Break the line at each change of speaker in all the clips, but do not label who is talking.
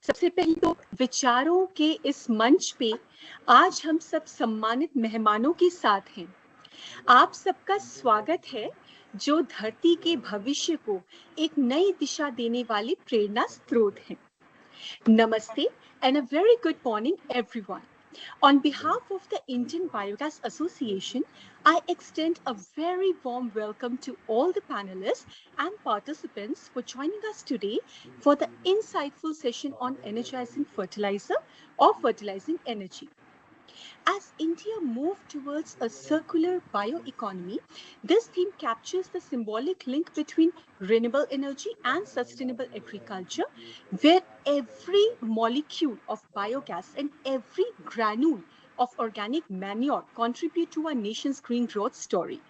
सबसे पहले तो विचारों के इस मंच पे आज हम सब सम्मानित मेहमानों के साथ हैं। आप सबका स्वागत है जो धरती के भविष्य को एक नई दिशा देने वाले प्रेरणा स्रोत हैं। Namaste and a very good morning, everyone. On behalf of the Indian Biogas Association, I extend a very warm welcome to all the panelists and participants for joining us today for the insightful session on energizing fertilizer or fertilizing energy. As India moved towards a circular bioeconomy, this theme captures the symbolic link between renewable energy and sustainable agriculture, where every molecule of biogas and every granule of organic manure contribute to our nation's green growth story.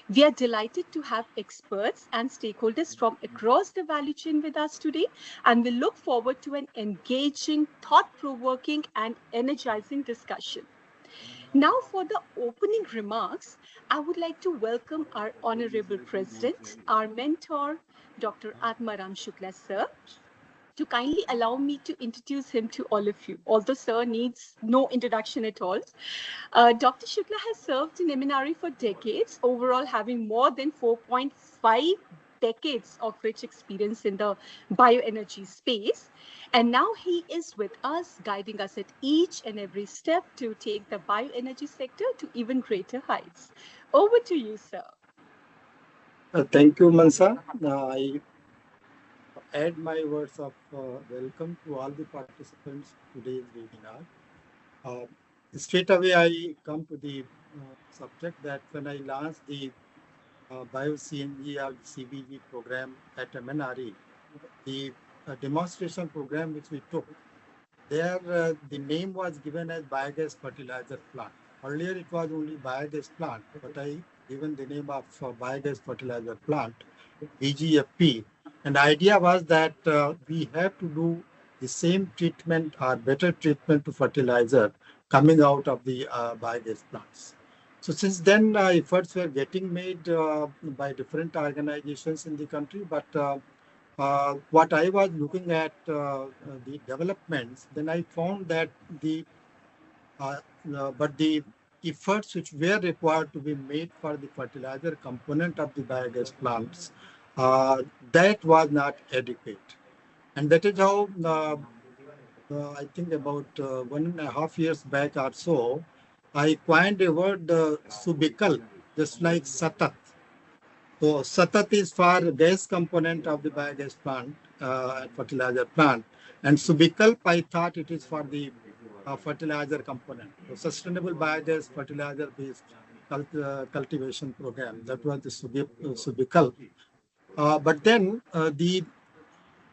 We are delighted to have experts and stakeholders from across the value chain with us today, and we look forward to an engaging, thought-provoking, and energizing discussion. Now, for the opening remarks, I would like to welcome our Honorable President, our mentor, Dr. Atmaram Shukla, sir, to kindly allow me to introduce him to all of you, although sir needs no introduction at all. Dr. Shukla has served in MNRE for decades, overall having more than 4.5 decades of rich experience in the bioenergy space. And now he is with us, guiding us at each and every step to take the bioenergy sector to even greater heights. Over to you, sir.
Thank you, Mansa. I add my words of welcome to all the participants to today's webinar. Straight away, I come to the subject that when I launched the Bio-CNG or CBG program at MNRE, the demonstration program which we took, there the name was given as biogas fertilizer plant. Earlier it was only biogas plant, but I given the name of biogas fertilizer plant, BGFP. And the idea was that we have to do the same treatment or better treatment to fertilizer coming out of the biogas plants. So since then, efforts were getting made by different organizations in the country, but what I was looking at the developments, then I found that the efforts which were required to be made for the fertilizer component of the biogas plants, that was not adequate. And that is how I think about 1.5 years back or so, I coined a word subikal, just like satat. So satat is for gas component of the biogas plant, fertilizer plant, and subikal, I thought it is for the fertilizer component. So sustainable biogas fertilizer-based cultivation program. That was the subikal. But then the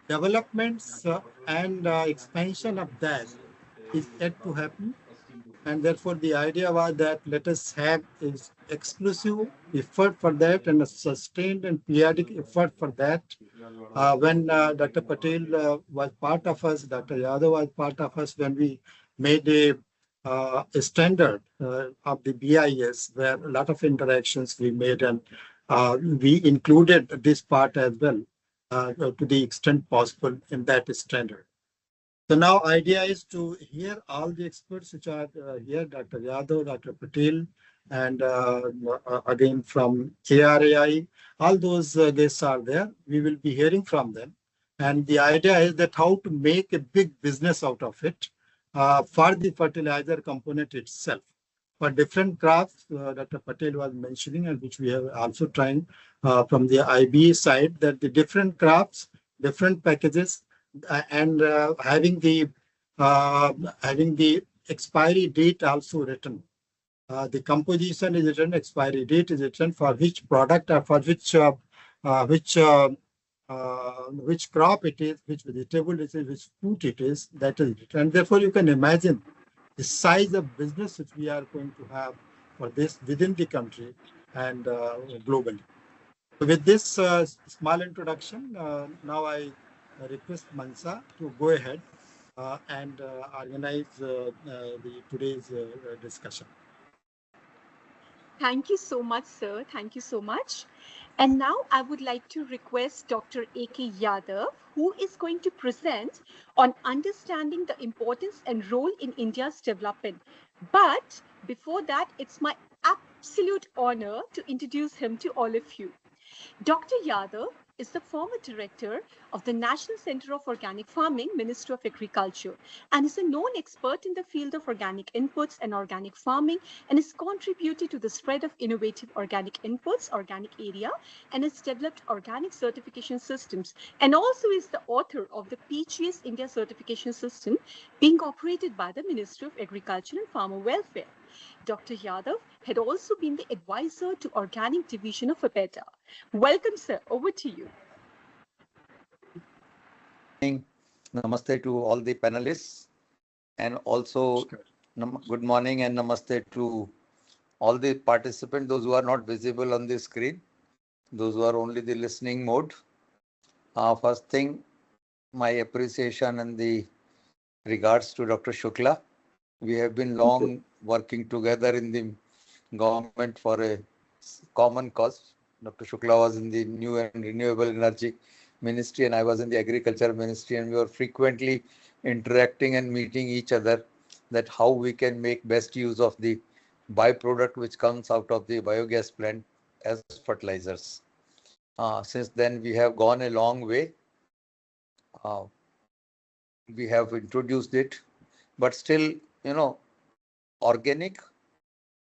developments and expansion of that is yet to happen. And therefore, the idea was that let us have is exclusive effort for that and a sustained and periodic effort for that. When Dr. Patel was part of us, Dr. Yadav was part of us when we made a standard of the BIS, where a lot of interactions we made, and we included this part as well to the extent possible in that standard. So now idea is to hear all the experts which are here, Dr. Yadav, Dr. Patel, and again from ICAR-IARI, all those guests are there. We will be hearing from them. And the idea is that how to make a big business out of it for the fertilizer component itself. For different crops, Dr. Patel was mentioning, and which we have also trying from the IBA side, that the different crops, different packages, and having the expiry date also written. The composition is written, expiry date is written for which product or for which crop it is, which vegetable it is, which fruit it is, that is it. And therefore you can imagine the size of business which we are going to have for this within the country and globally. So with this small introduction, now I request Mansa to go ahead and organize today's discussion.
Thank you so much, sir. Thank you so much. And now I would like to request Dr. A.K. Yadav, who is going to present on understanding the importance and role in India's development. But before that, it's my absolute honor to introduce him to all of you. Dr. Yadav is the former director of the National Center of Organic Farming, Ministry of Agriculture, and is a known expert in the field of organic inputs and organic farming, and has contributed to the spread of innovative organic inputs, organic area, and has developed organic certification systems, and also is the author of the PGS India certification system being operated by the Ministry of Agriculture and Farmer Welfare. Dr. Yadav had also been the advisor to Organic Division of APETA. Welcome, sir. Over to you.
Namaste to all the panelists, and also good morning and namaste to all the participants, those who are not visible on the screen, those who are only the listening mode. First thing, my appreciation and the regards to Dr. Shukla. We have been long working together in the government for a common cause. Dr. Shukla was in the New and Renewable Energy Ministry and I was in the Agriculture Ministry, and we were frequently interacting and meeting each other that how we can make best use of the byproduct which comes out of the biogas plant as fertilizers. Since then, we have gone a long way. We have introduced it, but still, organic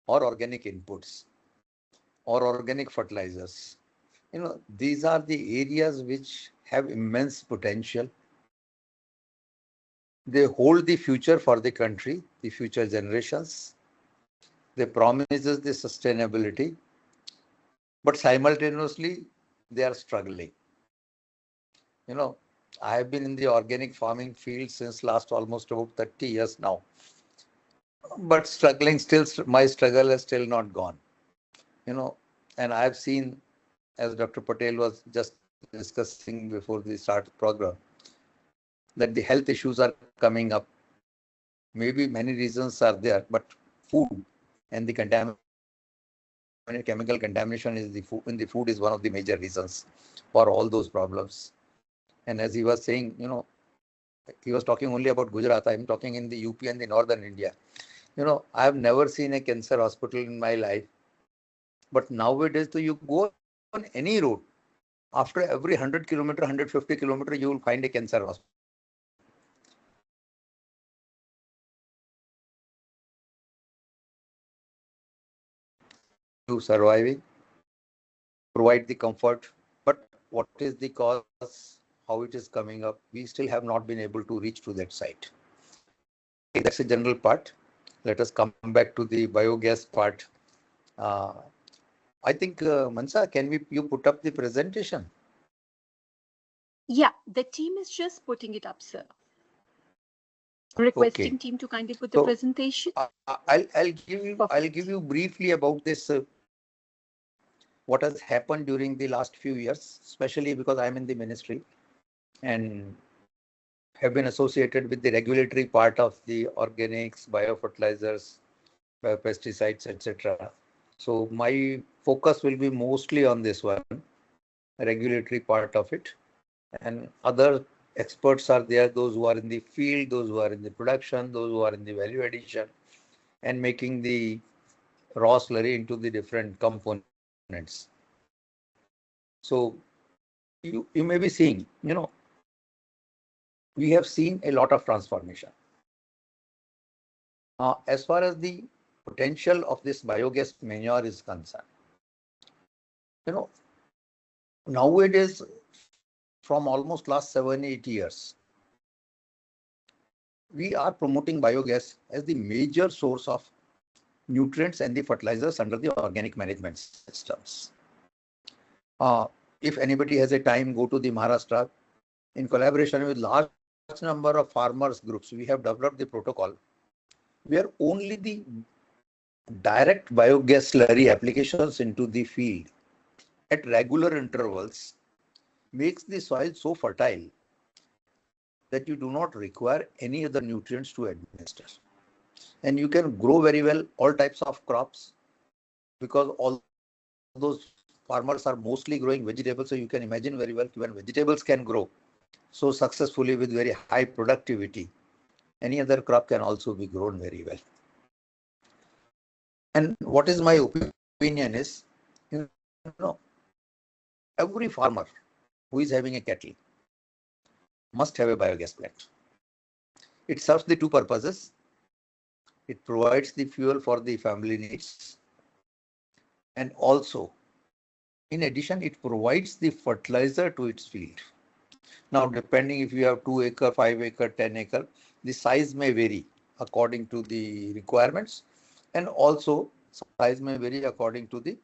or organic inputs or organic fertilizers. These are the areas which have immense potential. They hold the future for the country, the future generations. They promises the sustainability, but simultaneously they are struggling. I have been in the organic farming field since last almost about 30 years now, but struggling still, my struggle has still not gone. And I've seen, as Dr. Patel was just discussing before the start program, that the health issues are coming up. Maybe many reasons are there, but food and the chemical contamination in the food is one of the major reasons for all those problems. And as he was saying, he was talking only about Gujarat. I'm talking in the UP and the northern India. I have never seen a cancer hospital in my life. But nowadays, so you go on any road, after every 100 kilometer, 150 kilometer, you will find a cancer hospital. To surviving, provide the comfort, but what is the cause, how it is coming up, we still have not been able to reach to that site. That's a general part. Let us come back to the biogas part. I think, Mansa, you put up the presentation?
Yeah, the team is just putting it up, sir. Requesting team to kindly put the presentation.
I'll give you briefly about this. What has happened during the last few years, especially because I'm in the ministry and have been associated with the regulatory part of the organics, biofertilizers, biopesticides, etc. So my focus will be mostly on this one, regulatory part of it. And other experts are there, those who are in the field, those who are in the production, those who are in the value addition, and making the raw slurry into the different components. So you may be seeing, we have seen a lot of transformation. As far as the potential of this biogas manure is concerned, nowadays, from almost last 7-8 years, we are promoting biogas as the major source of nutrients and the fertilizers under the organic management systems. If anybody has a time, go to the Maharashtra. In collaboration with large number of farmers groups, we have developed the protocol where only the direct biogas slurry applications into the field at regular intervals makes the soil so fertile that you do not require any other nutrients to administer. And you can grow very well all types of crops because all those farmers are mostly growing vegetables. So you can imagine very well when vegetables can grow so successfully with very high productivity, any other crop can also be grown very well. And what is my opinion is, you know, every farmer who is having a cattle must have a biogas plant. It serves the two purposes. It provides the fuel for the family needs, and also, in addition, it provides the fertilizer to its field. Now, depending if you have 2 acre, 5 acre, 10 acre, the size may vary according to the requirements, and also size may vary according to the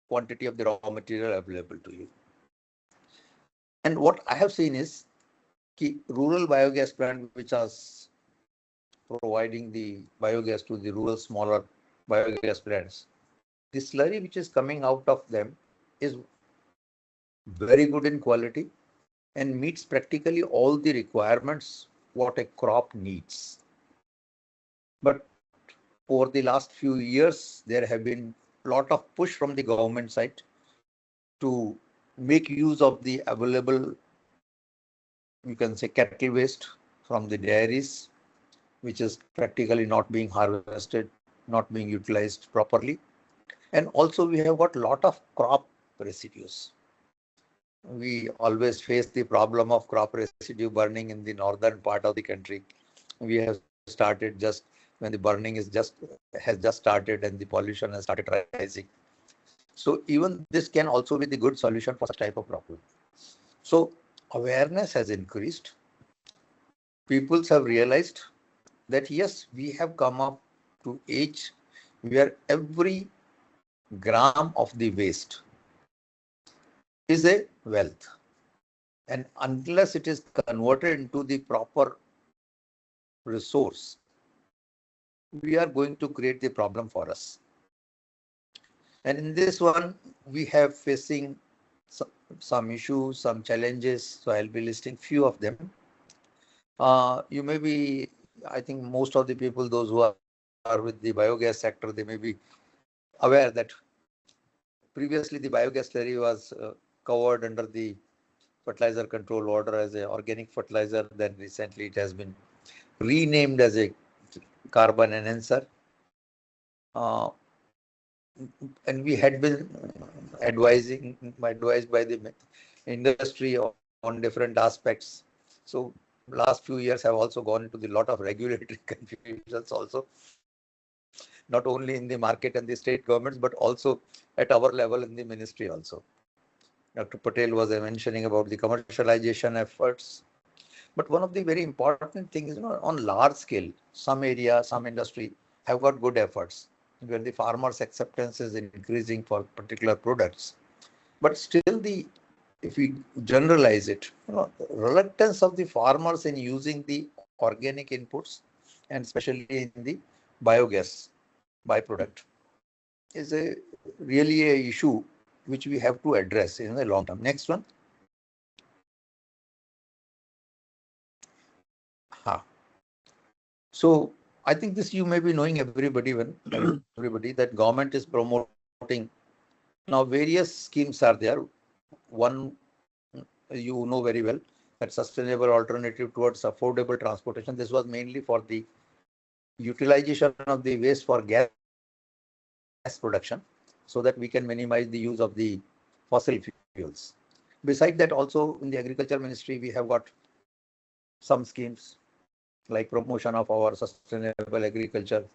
quantity of the raw material available to you. And what I have seen is rural biogas plant which are providing the biogas to the rural smaller biogas plants, the slurry which is coming out of them is very good in quality and meets practically all the requirements what a crop needs. But over the last few years, there have been a lot of push from the government side to make use of the available, you can say, cattle waste from the dairies, which is practically not being harvested, not being utilized properly. And also we have got a lot of crop residues. We always face the problem of crop residue burning in the northern part of the country. We have started just when the burning has just started and the pollution has started rising. So even this can also be the good solution for such type of problem. So awareness has increased. People have realized that yes, we have come up to age where every gram of the waste is a wealth. And unless it is converted into the proper resource, we are going to create the problem for us. And in this one, we have facing some issues, some challenges. So I'll be listing few of them. You may be, I think most of the people, those who are with the biogas sector, they may be aware that previously the biogas slurry was covered under the fertilizer control order as an organic fertilizer. Then recently it has been renamed as a carbon enhancer. And we had been advised by the industry on different aspects. So last few years have also gone into the lot of regulatory confusions also, not only in the market and the state governments, but also at our level in the ministry also. Dr. Patel was mentioning about the commercialization efforts. But one of the very important things, on large scale, some area, some industry have got good efforts where the farmers' acceptance is increasing for particular products. But still, if we generalize it, reluctance of the farmers in using the organic inputs and especially in the biogas byproduct is really a issue which we have to address in the long term. Next one. So I think this you may be knowing everybody that government is promoting. Now various schemes are there. One, you know very well, that sustainable alternative towards affordable transportation. This was mainly for the utilization of the waste for gas production, so that we can minimize the use of the fossil fuels. Beside that, also in the agriculture ministry, we have got some schemes like promotion of our sustainable agriculture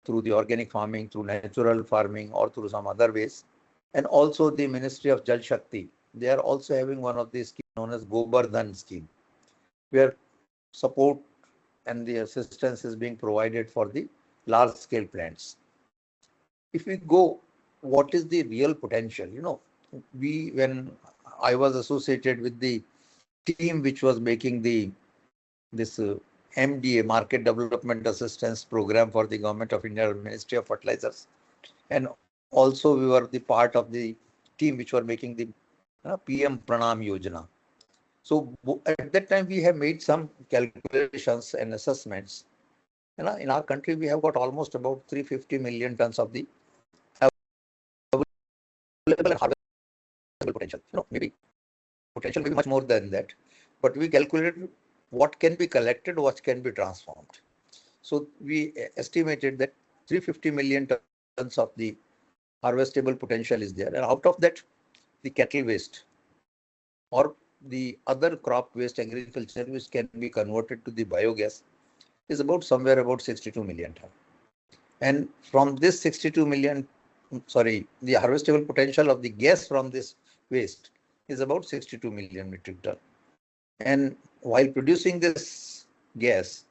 through the organic farming, through natural farming, or through some other ways. And also the Ministry of Jal Shakti, they are also having one of these schemes known as Gobardhan scheme, where support and the assistance is being provided for the large scale plants. If we go, what is the real potential? When I was associated with the team which was making this MDA, Market Development Assistance Program for the Government of India, Ministry of Fertilizers. And also we were the part of the team which were making the PM Pranam Yojana. So at that time we have made some calculations and assessments. In our country we have got almost about 350 million tons of the and harvestable potential. Maybe potential may be much more than that, but we calculated what can be collected, what can be transformed. So we estimated that 350 million tons of the harvestable potential is there, and out of that, the cattle waste or the other crop waste agriculture which can be converted to the biogas is about somewhere about 62 million ton. And from this 62 million, the harvestable potential of the gas from this waste is about 62 million metric ton. And while producing this gas,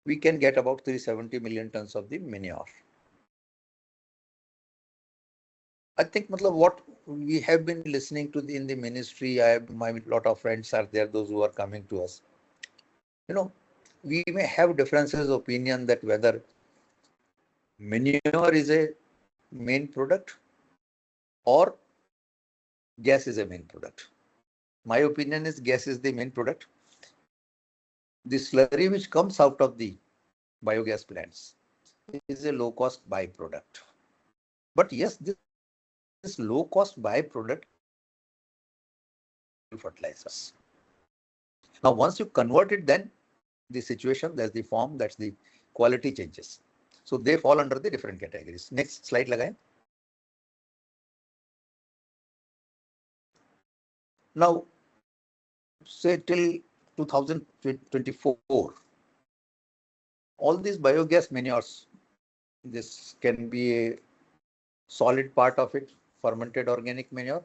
we can get about 370 million tons of the manure. I think what we have been listening to in the ministry, my lot of friends are there, those who are coming to us. We may have differences of opinion that whether manure is a main product or gas is a main product. My opinion is gas is the main product. The slurry which comes out of the biogas plants is a low-cost byproduct. But yes, this low-cost byproduct fertilizers. Now, once you convert it, then the situation, that's the form, that's the quality changes. So they fall under the different categories. Next slide lagaye. Now, say till 2024, all these biogas manures, this can be a solid part of it, fermented organic manure.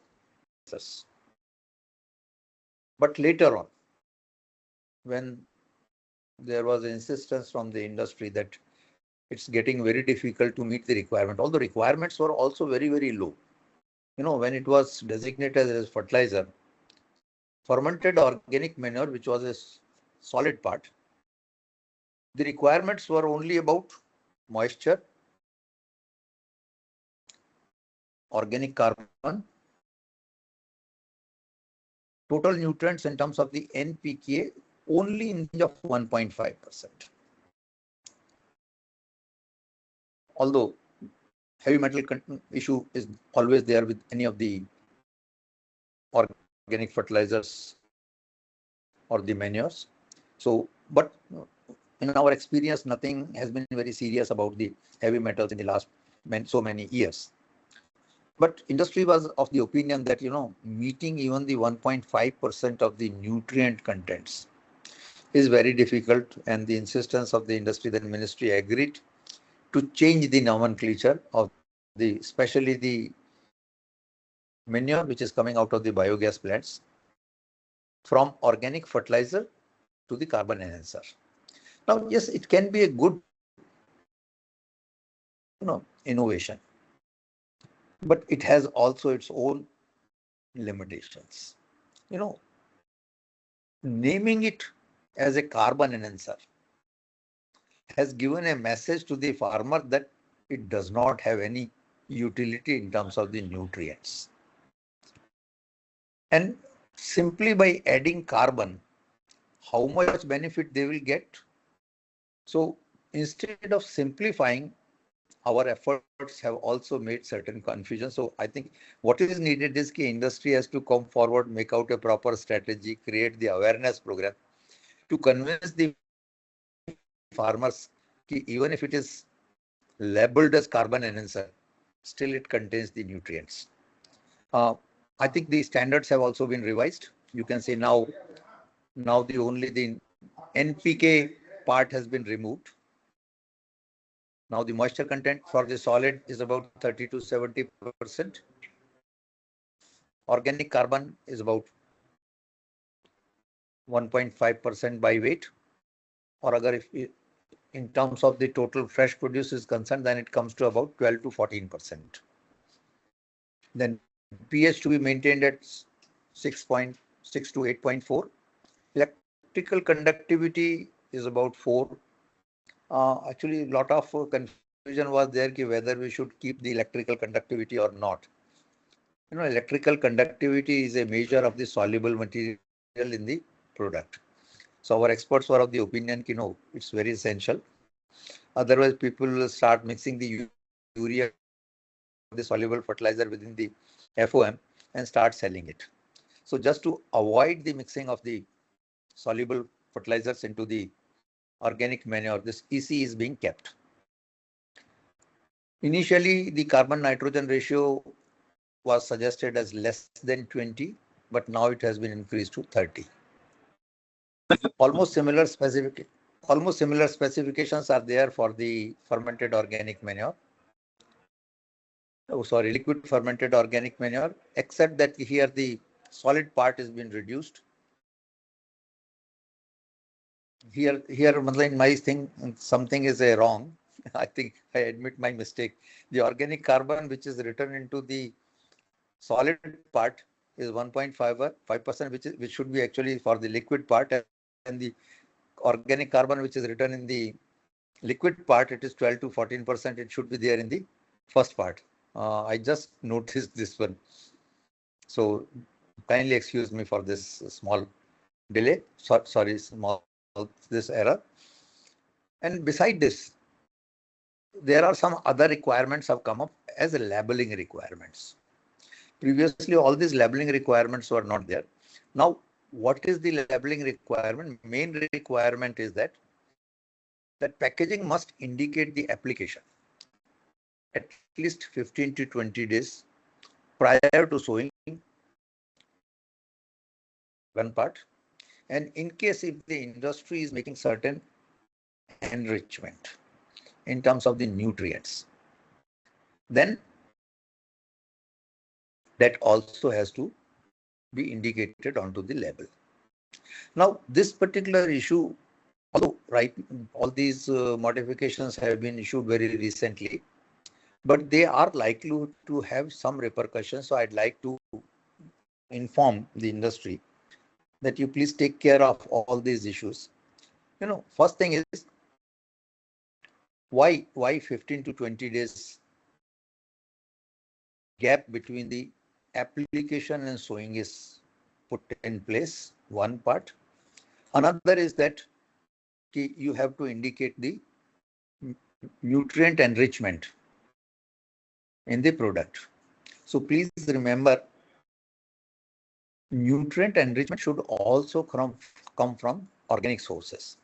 But later on, when there was insistence from the industry that it's getting very difficult to meet the requirement, although requirements were also very, very low. When it was designated as fertilizer, fermented organic manure, which was a solid part, the requirements were only about moisture, organic carbon, total nutrients in terms of the NPK only in the range of 1.5%. Although heavy metal issue is always there with any of the organic fertilizers or the manures. So, but in our experience, nothing has been very serious about the heavy metals in the last so many years. But industry was of the opinion that, meeting even the 1.5% of the nutrient contents is very difficult, and the insistence of the industry, the ministry agreed to change the nomenclature of especially the manure which is coming out of the biogas plants from organic fertilizer to the carbon enhancer. Now, yes, it can be a good, innovation, but it has also its own limitations. Naming it as a carbon enhancer has given a message to the farmer that it does not have any utility in terms of the nutrients. And simply by adding carbon, how much benefit they will get? So instead of simplifying, our efforts have also made certain confusion. So I think what is needed is that industry has to come forward, make out a proper strategy, create the awareness program to convince the farmers that even if it is labeled as carbon enhancer, still it contains the nutrients. I think the standards have also been revised. You can say now only the NPK part has been removed. Now the moisture content for the solid is about 30 to 70%. Organic carbon is about 1.5% by weight. Or if in terms of the total fresh produce is concerned, then it comes to about 12 to 14%. Then pH to be maintained at 6.6 to 8.4. Electrical conductivity is about 4. Actually, a lot of confusion was there whether we should keep the electrical conductivity or not. Electrical conductivity is a measure of the soluble material in the product. So our experts were of the opinion, it's very essential. Otherwise, people will start mixing the urea with the the soluble fertilizer within the FOM and start selling it. So just to avoid the mixing of the soluble fertilizers into the organic manure, this EC is being kept. Initially, the carbon nitrogen ratio was suggested as less than 20, but now it has been increased to 30. Almost similar specifications are there for the fermented organic manure. Oh, sorry, liquid fermented organic manure, except that here the solid part has been reduced. Here, in my thing, something is wrong. I think I admit my mistake. The organic carbon which is written into the solid part is 1.5%, which should be actually for the liquid part, and the organic carbon which is written in the liquid part, it is 12 to 14%. It should be there in the first part. I just noticed this one. So kindly excuse me for this small delay. Sorry, this error. And beside this, there are some other requirements have come up as labeling requirements. Previously, all these labeling requirements were not there. Now, what is the labeling requirement? Main requirement is that packaging must indicate the application at least 15 to 20 days prior to sowing, one part. And in case if the industry is making certain enrichment in terms of the nutrients, then that also has to be indicated onto the label. Now, this particular issue, although all these modifications have been issued very recently, but they are likely to have some repercussions. So I'd like to inform the industry that you please take care of all these issues. First thing is, why 15 to 20 days gap between the application and sowing is put in place, one part. Another is that you have to indicate the nutrient enrichment in the product. So please remember, nutrient enrichment should also come from organic sources.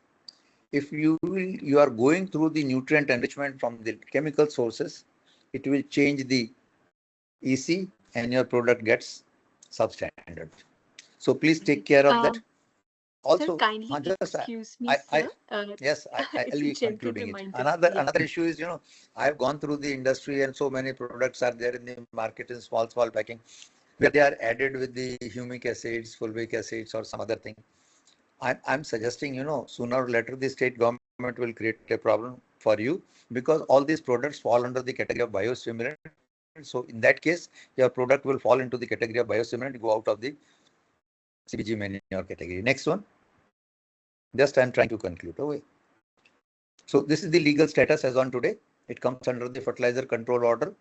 If you are going through the nutrient enrichment from the chemical sources, it will change the EC and your product gets substandard. So please take care of that. Also,
sir, kindly excuse me, sir.
Yes, I'll be concluding it. Another issue is, I've gone through the industry and so many products are there in the market in small packing, where they are added with the humic acids, fulvic acids, or some other thing. I'm suggesting, sooner or later the state government will create a problem for you, because all these products fall under the category of biostimulant. So in that case, your product will fall into the category of biostimulant, go out of the CBG manure category. Next one. Just I'm trying to conclude. Okay. So this is the legal status as on today. It comes under the fertilizer control order.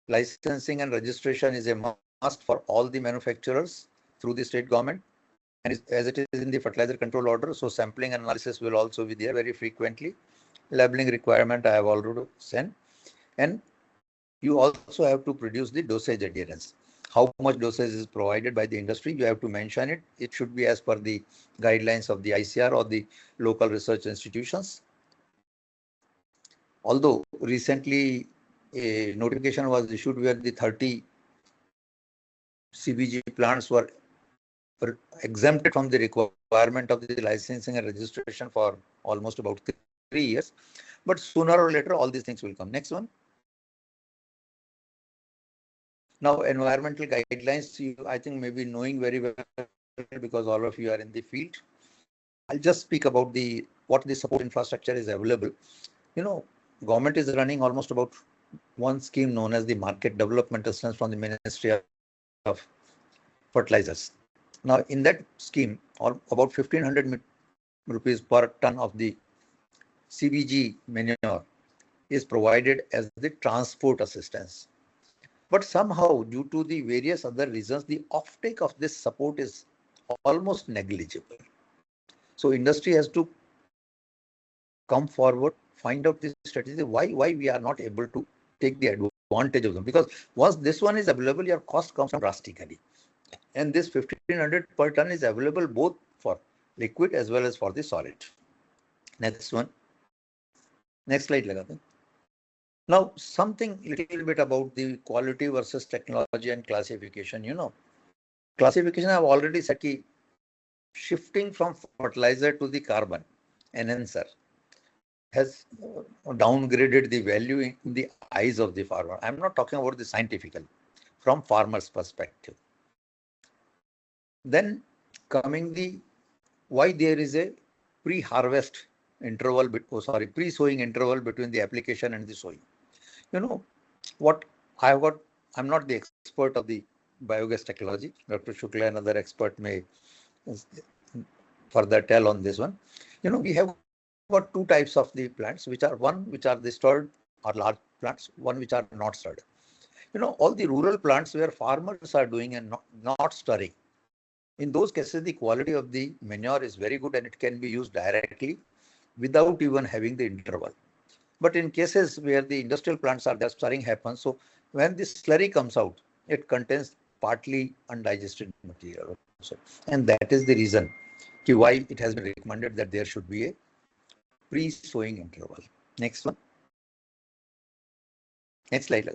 Licensing and registration is a must for all the manufacturers through the state government. And as it is in the fertilizer control order, so sampling analysis will also be there very frequently. Labeling requirement I have already sent. And you also have to produce the dosage adherence. How much dosage is provided by the industry, you have to mention it. It should be as per the guidelines of the ICAR or the local research institutions. Although recently a notification was issued where the 30 CBG plants were exempted from the requirement of the licensing and registration for almost about 3 years. But sooner or later, all these things will come. Next one. Now, environmental guidelines, you, I think, may be knowing very well because all of you are in the field. I'll just speak about what the support infrastructure is available. Government is running almost about one scheme known as the Market Development Assistance from the Ministry of Fertilizers. Now, in that scheme, about 1,500 rupees per ton of the CBG manure is provided as the transport assistance. But somehow, due to the various other reasons, the offtake of this support is almost negligible. So industry has to come forward, find out this strategy, why we are not able to take the advantage advantage of them, because once this one is available, your cost comes down drastically. And this 1500 per ton is available both for liquid as well as for the solid. Next one. Next slide. Now, something little bit about the quality versus technology and classification. Classification I've already said, shifting from fertilizer to the carbon enhancer has downgraded the value in the eyes of the farmer. I'm not talking about the scientifical, from farmer's perspective. Then coming the why there is a pre-harvest interval, pre-sowing interval between the application and the sowing. What I've got, I'm not the expert of the biogas technology. Dr. Shukla, another expert, may further tell on this one. We have got two types of the plants, which are the stirred or large plants, one which are not stirred. All the rural plants where farmers are doing and not stirring. In those cases, the quality of the manure is very good and it can be used directly without even having the interval. But in cases where the industrial plants are there, stirring happens. So when the slurry comes out, it contains partly undigested material also. And that is the reason why it has been recommended that there should be a pre-sowing interval. Next one. Next slide.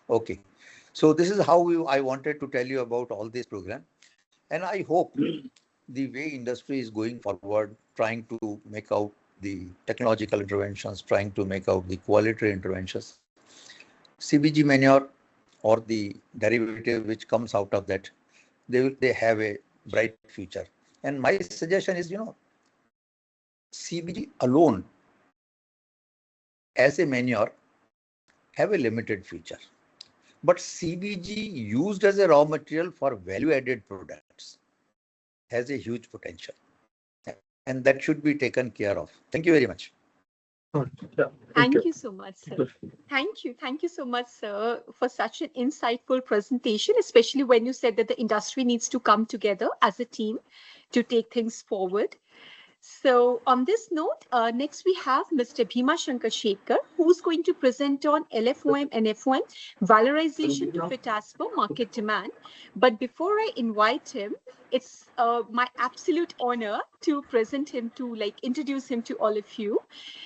Okay. So this is how I wanted to tell you about all this program. And I hope the way industry is going forward, trying to make out the technological interventions, trying to make out the quality interventions, CBG manure or the derivative which comes out of that, they have a bright future. And my suggestion is, CBG alone as a manure have a limited future. But CBG used as a raw material for value-added products has a huge potential. And that should be taken care of. Thank you very much.
Thank you so much, sir. Thank you. Thank you so much, sir, for such an insightful presentation, especially when you said that the industry needs to come together as a team to take things forward. So on this note, next we have Mr. Bhimashankar Shetkar, who's going to present on LFOM and FOM valorization to fit as per market demand. But before I invite him, it's my absolute honor to present him introduce him to all of you.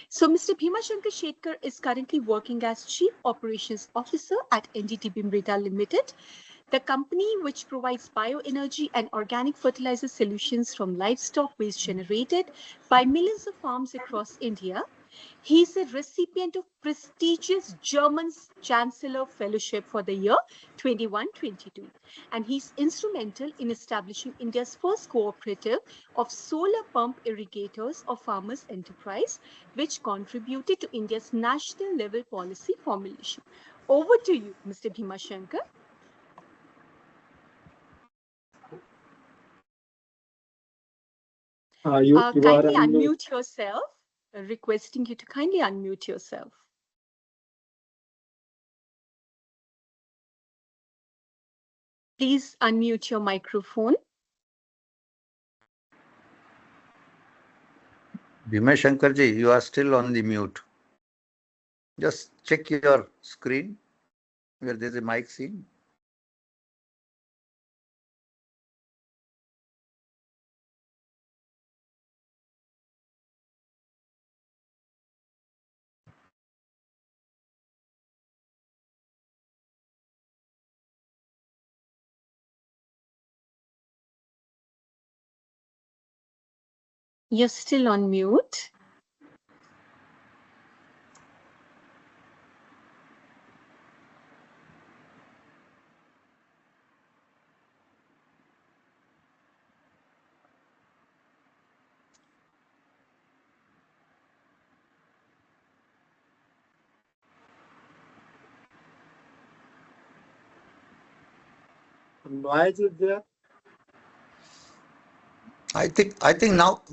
So Mr. Bhimashankar Shetkar is currently working as Chief Operations Officer at NDDB Mrida Limited, the company which provides bioenergy and organic fertilizer solutions from livestock waste generated by millions of farms across India. He is a recipient of prestigious German Chancellor Fellowship for the year 21-22. And he's instrumental in establishing India's first cooperative of solar pump irrigators of farmers' enterprise, which contributed to India's national level policy formulation. Over to you, Mr. Bhimashankar. Kindly unmute yourself. Requesting you to kindly unmute yourself. Please unmute your microphone.
Bhimashankar ji, you are still on the mute. Just check your screen where there is a mic scene.
You're still on mute.
Noise is there.
I think now.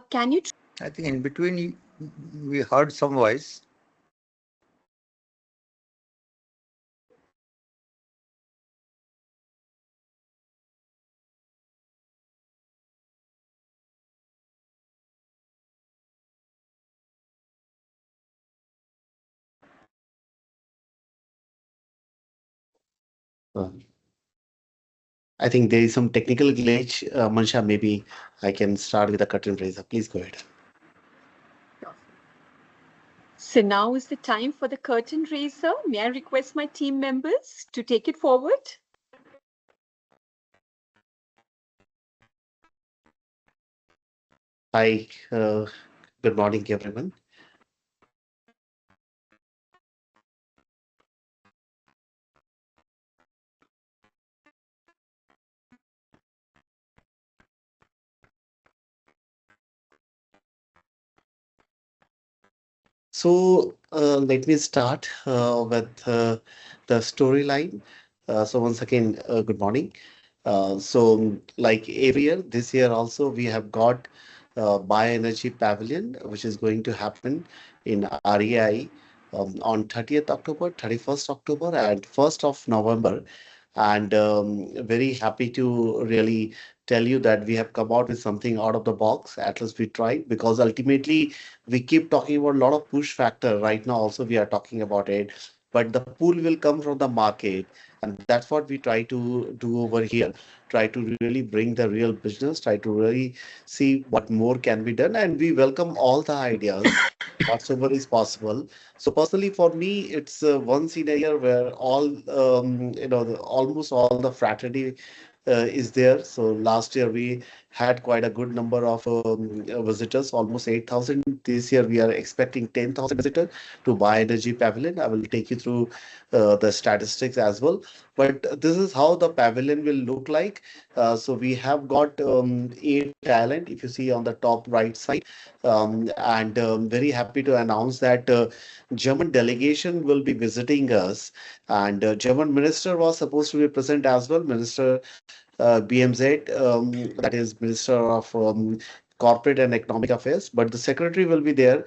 Can you?
I think in between we heard some voice.
Uh, I think there is some technical glitch. Mansha, maybe I can start with the curtain raiser. Please go ahead.
So now is the time for the curtain raiser. May I request my team members to take it forward?
Hi, good morning, everyone. So let me start with the storyline. So once again, good morning. Like every year, this year also we have got Bioenergy Pavilion, which is going to happen in REI on 30th October, 31st October, and 1st of November. And very happy to really tell you that we have come out with something out of the box. At least we tried, because ultimately we keep talking about a lot of push factor. Right now also we are talking about it, but the pull will come from the market, and that's what we try to do over here. Try to really bring the real business, try to really see what more can be done, and we welcome all the ideas whatsoever is possible. So personally for me, it's once in a year where all almost all the fraternity is there. So last year we had quite a good number of visitors, almost 8,000. This year we are expecting 10,000 visitors to Bioenergy Pavilion. I will take you through the statistics as well. But this is how the pavilion will look like. So we have got 8 talent, if you see on the top right side. And very happy to announce that German delegation will be visiting us. And German minister was supposed to be present as well, Minister BMZ, that is Minister of Corporate and Economic Affairs, but the secretary will be there.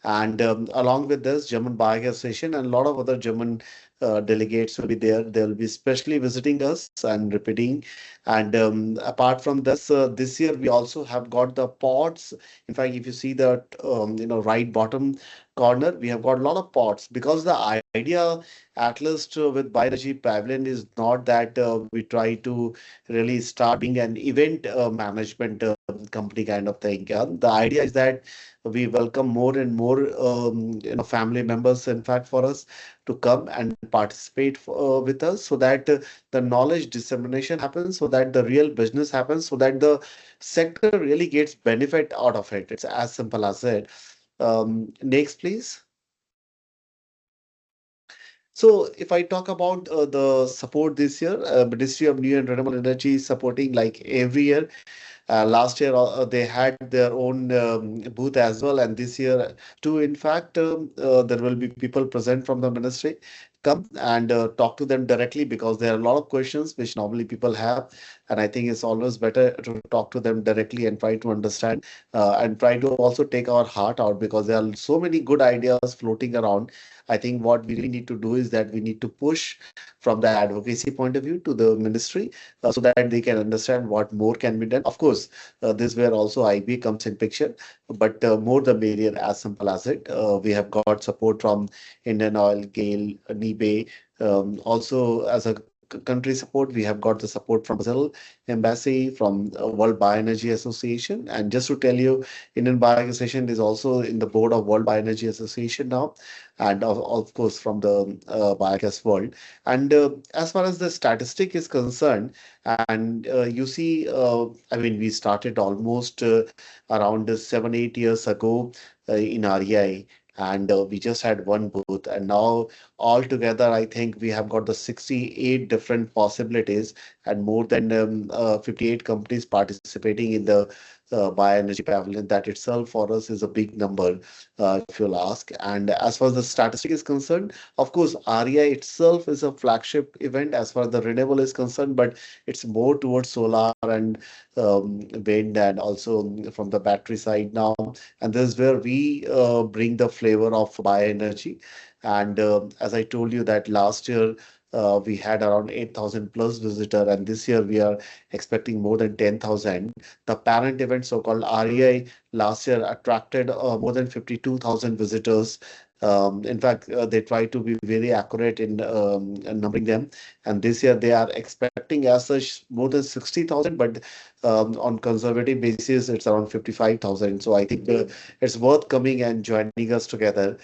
And along with this, German Biogas Association and a lot of other German delegates will be there. They will be specially visiting us and repeating. And apart from this year we also have got the pods. In fact, if you see that right bottom corner, we have got a lot of pods, because the idea, at least with Bioenergy Pavilion, is not that we try to really start being an event management company kind of thing. The idea is that we welcome more and more family members, in fact, for us to come and participate with us, so that the knowledge dissemination happens, so that the real business happens, so that the sector really gets benefit out of it. It's as simple as it. Next, please. So if I talk about the support this year, Ministry of New and Renewable Energy is supporting like every year. Last year, they had their own booth as well, and this year too. In fact, there will be people present from the ministry. Come and talk to them directly, because there are a lot of questions which normally people have, and I think it's always better to talk to them directly and try to understand and try to also take our heart out, because there are so many good ideas floating around. I think what we really need to do is that we need to push from the advocacy point of view to the ministry, so that they can understand what more can be done. Of course, this where also IBA comes in picture, but more the merrier, as simple as it. We have got support from Indian Oil, GAIL, NIBE. Also, as a country support, we have got the support from Brazil Embassy, from World Bioenergy Association. And just to tell you, Indian Biogas Association is also in the board of World Bioenergy Association now, and of course from the biogas world. And as far as the statistic is concerned, and you see, I mean, we started almost around 7, 8 years ago in REI, and we just had one booth. And now altogether, I think we have got the 68 different possibilities, and more than 58 companies participating in the bioenergy pavilion. That itself for us is a big number, if you'll ask. And as far as the statistic is concerned, of course, REI itself is a flagship event as far as the renewable is concerned, but it's more towards solar and wind, and also from the battery side now. And this is where we bring the flavor of bioenergy. And as I told you that last year we had around 8,000 plus visitor, and this year we are expecting more than 10,000. The parent event, so-called REI, last year attracted more than 52,000 visitors, In fact, they try to be very accurate in numbering them. And this year they are expecting as such more than 60,000, but on conservative basis, it's around 55,000. So I think it's worth coming and joining us together.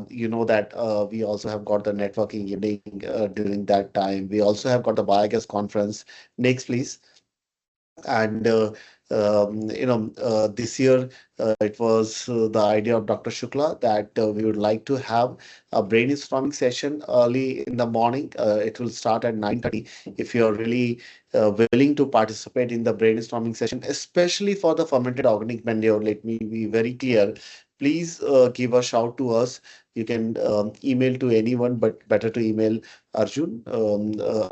You know that we also have got the networking evening during that time. We also have got the biogas conference. Next, please. And this year it was the idea of Dr. Shukla that we would like to have a brainstorming session early in the morning. It will start at 9:30. If you are really willing to participate in the brainstorming session, especially for the fermented organic manure, let me be very clear. Please give a shout to us. You can email to anyone, but better to email Arjun.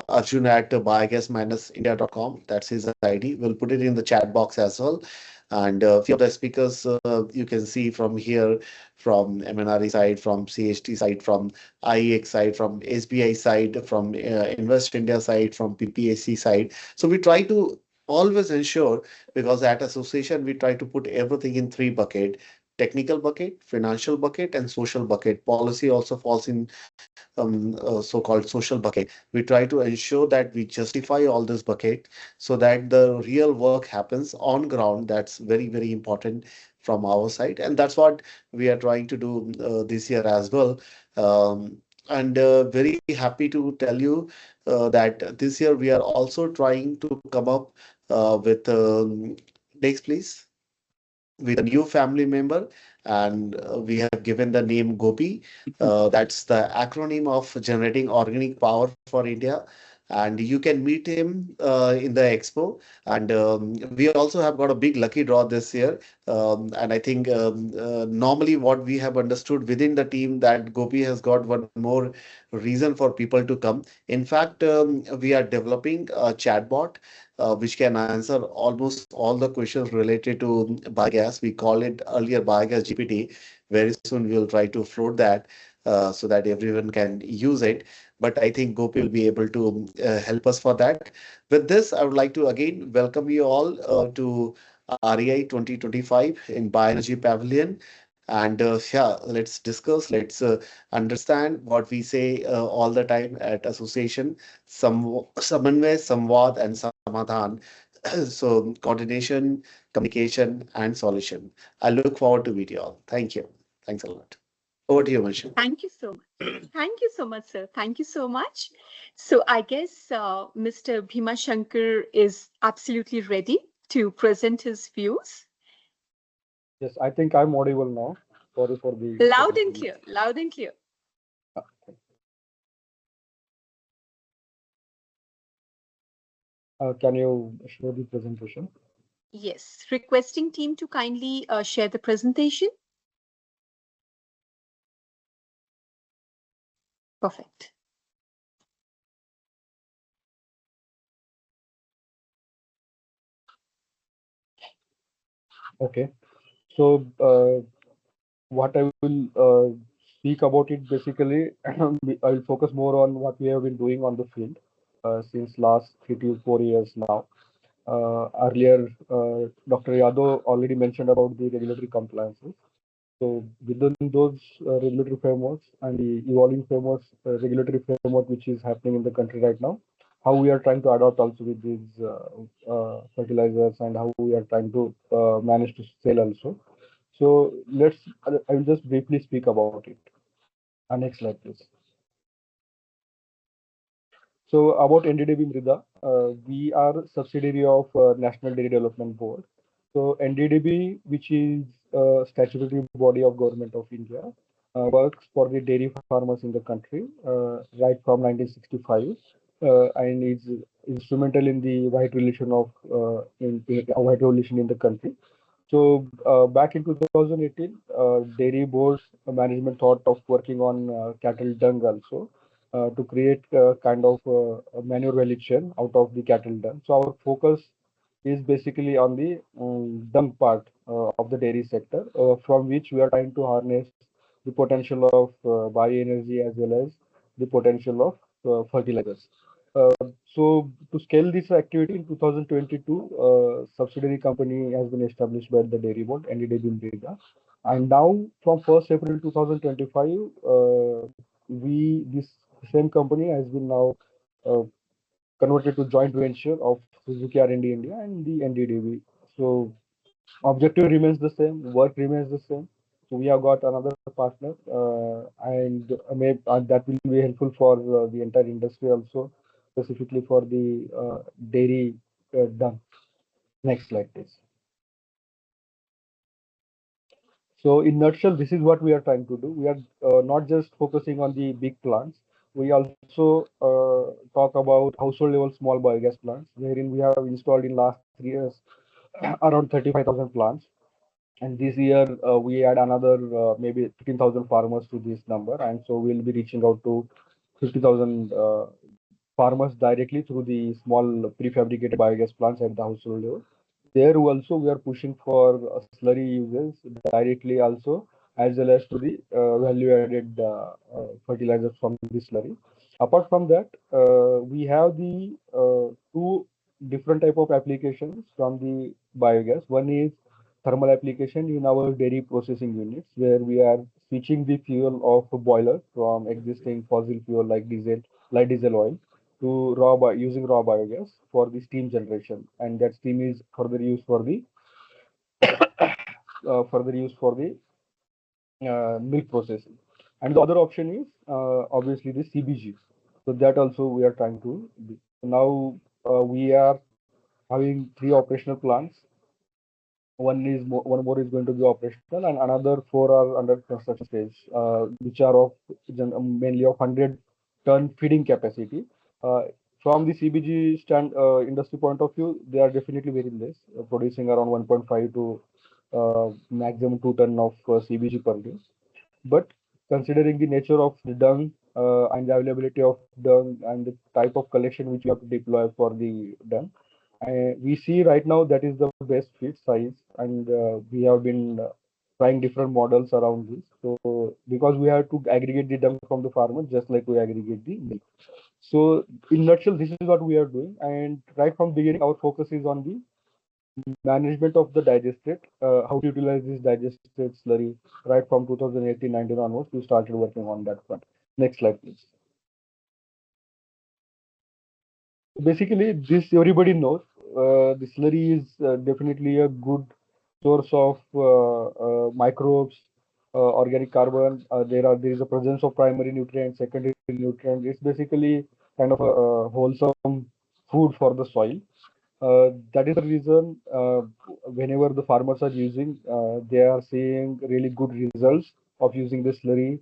Arjun at biogas-india.com. That's his ID. We'll put it in the chat box as well. And a few of the speakers you can see from here, from MNRE side, from CHT side, from IEX side, from SBI side, from Invest India side, from PPAC side. So we try to always ensure, because at association we try to put everything in three buckets: technical bucket, financial bucket, and social bucket. Policy also falls in so-called social bucket. We try to ensure that we justify all this bucket so that the real work happens on ground. That's very, very important from our side. And that's what we are trying to do this year as well. And very happy to tell you that this year we are also trying to come up with next, please, with a new family member, and we have given the name Gopi. That's the acronym of Generating Organic Power for India. And you can meet him in the expo. And we also have got a big lucky draw this year. And I think normally what we have understood within the team that Gopi has got one more reason for people to come. In fact, we are developing a chatbot which can answer almost all the questions related to biogas. We call it earlier biogas GPT. Very soon we'll try to float that so that everyone can use it. But I think Gopi will be able to help us for that. With this, I would like to again welcome you all to REI 2025 in Bioenergy Pavilion. And yeah, let's discuss, let's understand what we say all the time at association: Samanvay, Samvad, and Samadhan. So coordination, communication, and solution. I look forward to meet you all. Thank you. Thanks a lot. Over to you, Manshu.
Thank you so much. Thank you so much, sir. Thank you so much. So I guess Mr. Bhimashankar is absolutely ready to present his views.
Yes, I think I'm audible now. Sorry for the
Loud and clear. Loud and clear.
Can you show the presentation?
Yes. Requesting team to kindly share the presentation. Perfect.
Okay. So what I will speak about it basically, I will focus more on what we have been doing on the field since last 3 to 4 years now. Earlier, Dr. Yadav already mentioned about the regulatory compliances. So within those regulatory frameworks and the evolving frameworks, regulatory framework which is happening in the country right now, how we are trying to adopt also with these fertilizers and how we are trying to manage to sell also. So I will just briefly speak about it. Next slide, please. So about NDDB Mrida, we are subsidiary of National Dairy Development Board. So NDDB, which is a statutory body of Government of India, works for the dairy farmers in the country right from 1965 and is instrumental in the white revolution of white revolution in the country. So back in 2018, dairy board's management thought of working on cattle dung also to create kind of a manure value chain out of the cattle dung. So our focus is basically on the dung part of the dairy sector, from which we are trying to harness the potential of bioenergy as well as the potential of fertilizers. So to scale this activity in 2022, subsidiary company has been established by the dairy board, NDDB Mrida, And now from 1st April 2025, this same company has been now uh, converted to joint venture of Suzuki R&D India and the NDDB. So objective remains the same, work remains the same. So we have got another partner, and that will be helpful for the entire industry also, specifically for the dairy dung. Next slide, please. So in nutshell, this is what we are trying to do. We are not just focusing on the big plants. We also talk about household level small biogas plants, wherein we have installed in last 3 years around 35,000 plants. And this year we add another maybe 15,000 farmers to this number, and so we'll be reaching out to 50,000 farmers directly through the small prefabricated biogas plants at the household level. There also we are pushing for slurry uses directly also, as well as to the value-added fertilizers from the slurry. Apart from that, we have the two different type of applications from the biogas. One is thermal application in our dairy processing units, where we are switching the fuel of boiler from existing fossil fuel like diesel, light diesel oil, to using raw biogas for the steam generation, and that steam is further used for the milk processing. And the other option is obviously the CBG. So that also we are trying to do. Now we are having 3 operational plants. One more is going to be operational, and another 4 are under construction stage, which are of mainly of 100-ton feeding capacity. Uh, from the CBG industry point of view, they are definitely very less, producing around 1.5 to maximum 2 ton of CBG per day. But considering the nature of the dung and the availability of dung and the type of collection which we have to deploy for the dung, we see right now that is the best fit size, and we have been trying different models around this. So because we have to aggregate the dung from the farmer just like we aggregate the milk. So in nutshell, this is what we are doing, and right from beginning, our focus is on the management of the digestate, how to utilize this digestate slurry. Right from 2018-19 onwards, we started working on that front. Next slide, please. Basically, this everybody knows. The slurry is definitely a good source of microbes, organic carbon. There is a presence of primary nutrients, secondary nutrients. It's basically kind of a wholesome food for the soil. That is the reason whenever the farmers are using, they are seeing really good results of using the slurry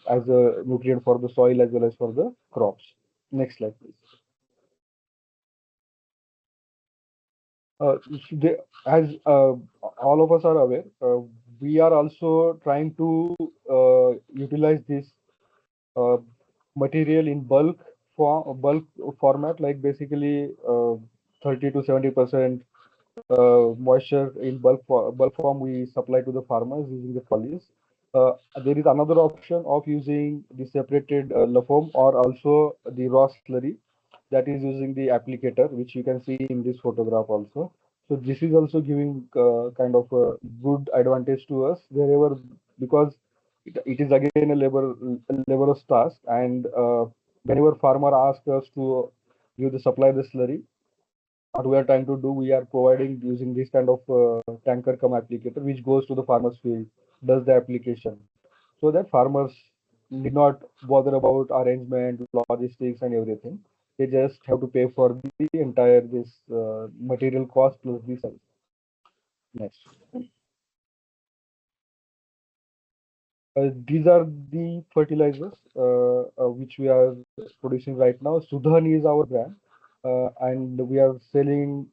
as a nutrient for the soil as well as for the crops. Next slide, please. Uh, as all of us are aware, we are also trying to utilize this uh, material in bulk format, like basically 30 to 70% moisture in bulk form we supply to the farmers using the trolleys. There is another option of using the separated LFOM or also the raw slurry, that is using the applicator, which you can see in this photograph also. So this is also giving kind of a good advantage to us wherever, because it is again a laborious task, and whenever farmer asks us to give the supply the slurry, what we are trying to do, we are providing using this kind of tanker come applicator, which goes to the farmer's field, does the application, so that farmers need not bother about arrangement, logistics, and everything. They just have to pay for the entire this material cost plus the service. Next. These are the fertilizers which we are producing right now. Sudhan is our brand, and we are selling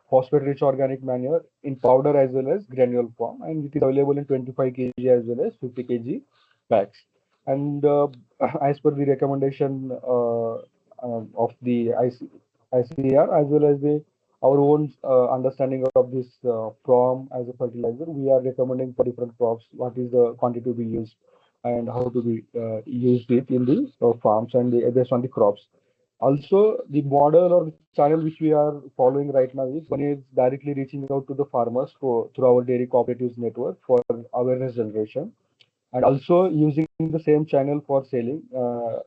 phosphate-rich organic manure in powder as well as granule form, and it is available in 25 kg as well as 50 kg packs. And as per the recommendation of the ICAR as well as our own understanding of this from as a fertilizer, we are recommending for different crops what is the quantity to be used and how to be used it in the farms and based on the crops. Also, the model or the channel which we are following right now is one is directly reaching out to the farmers through our dairy cooperatives network for awareness generation, and also using the same channel for selling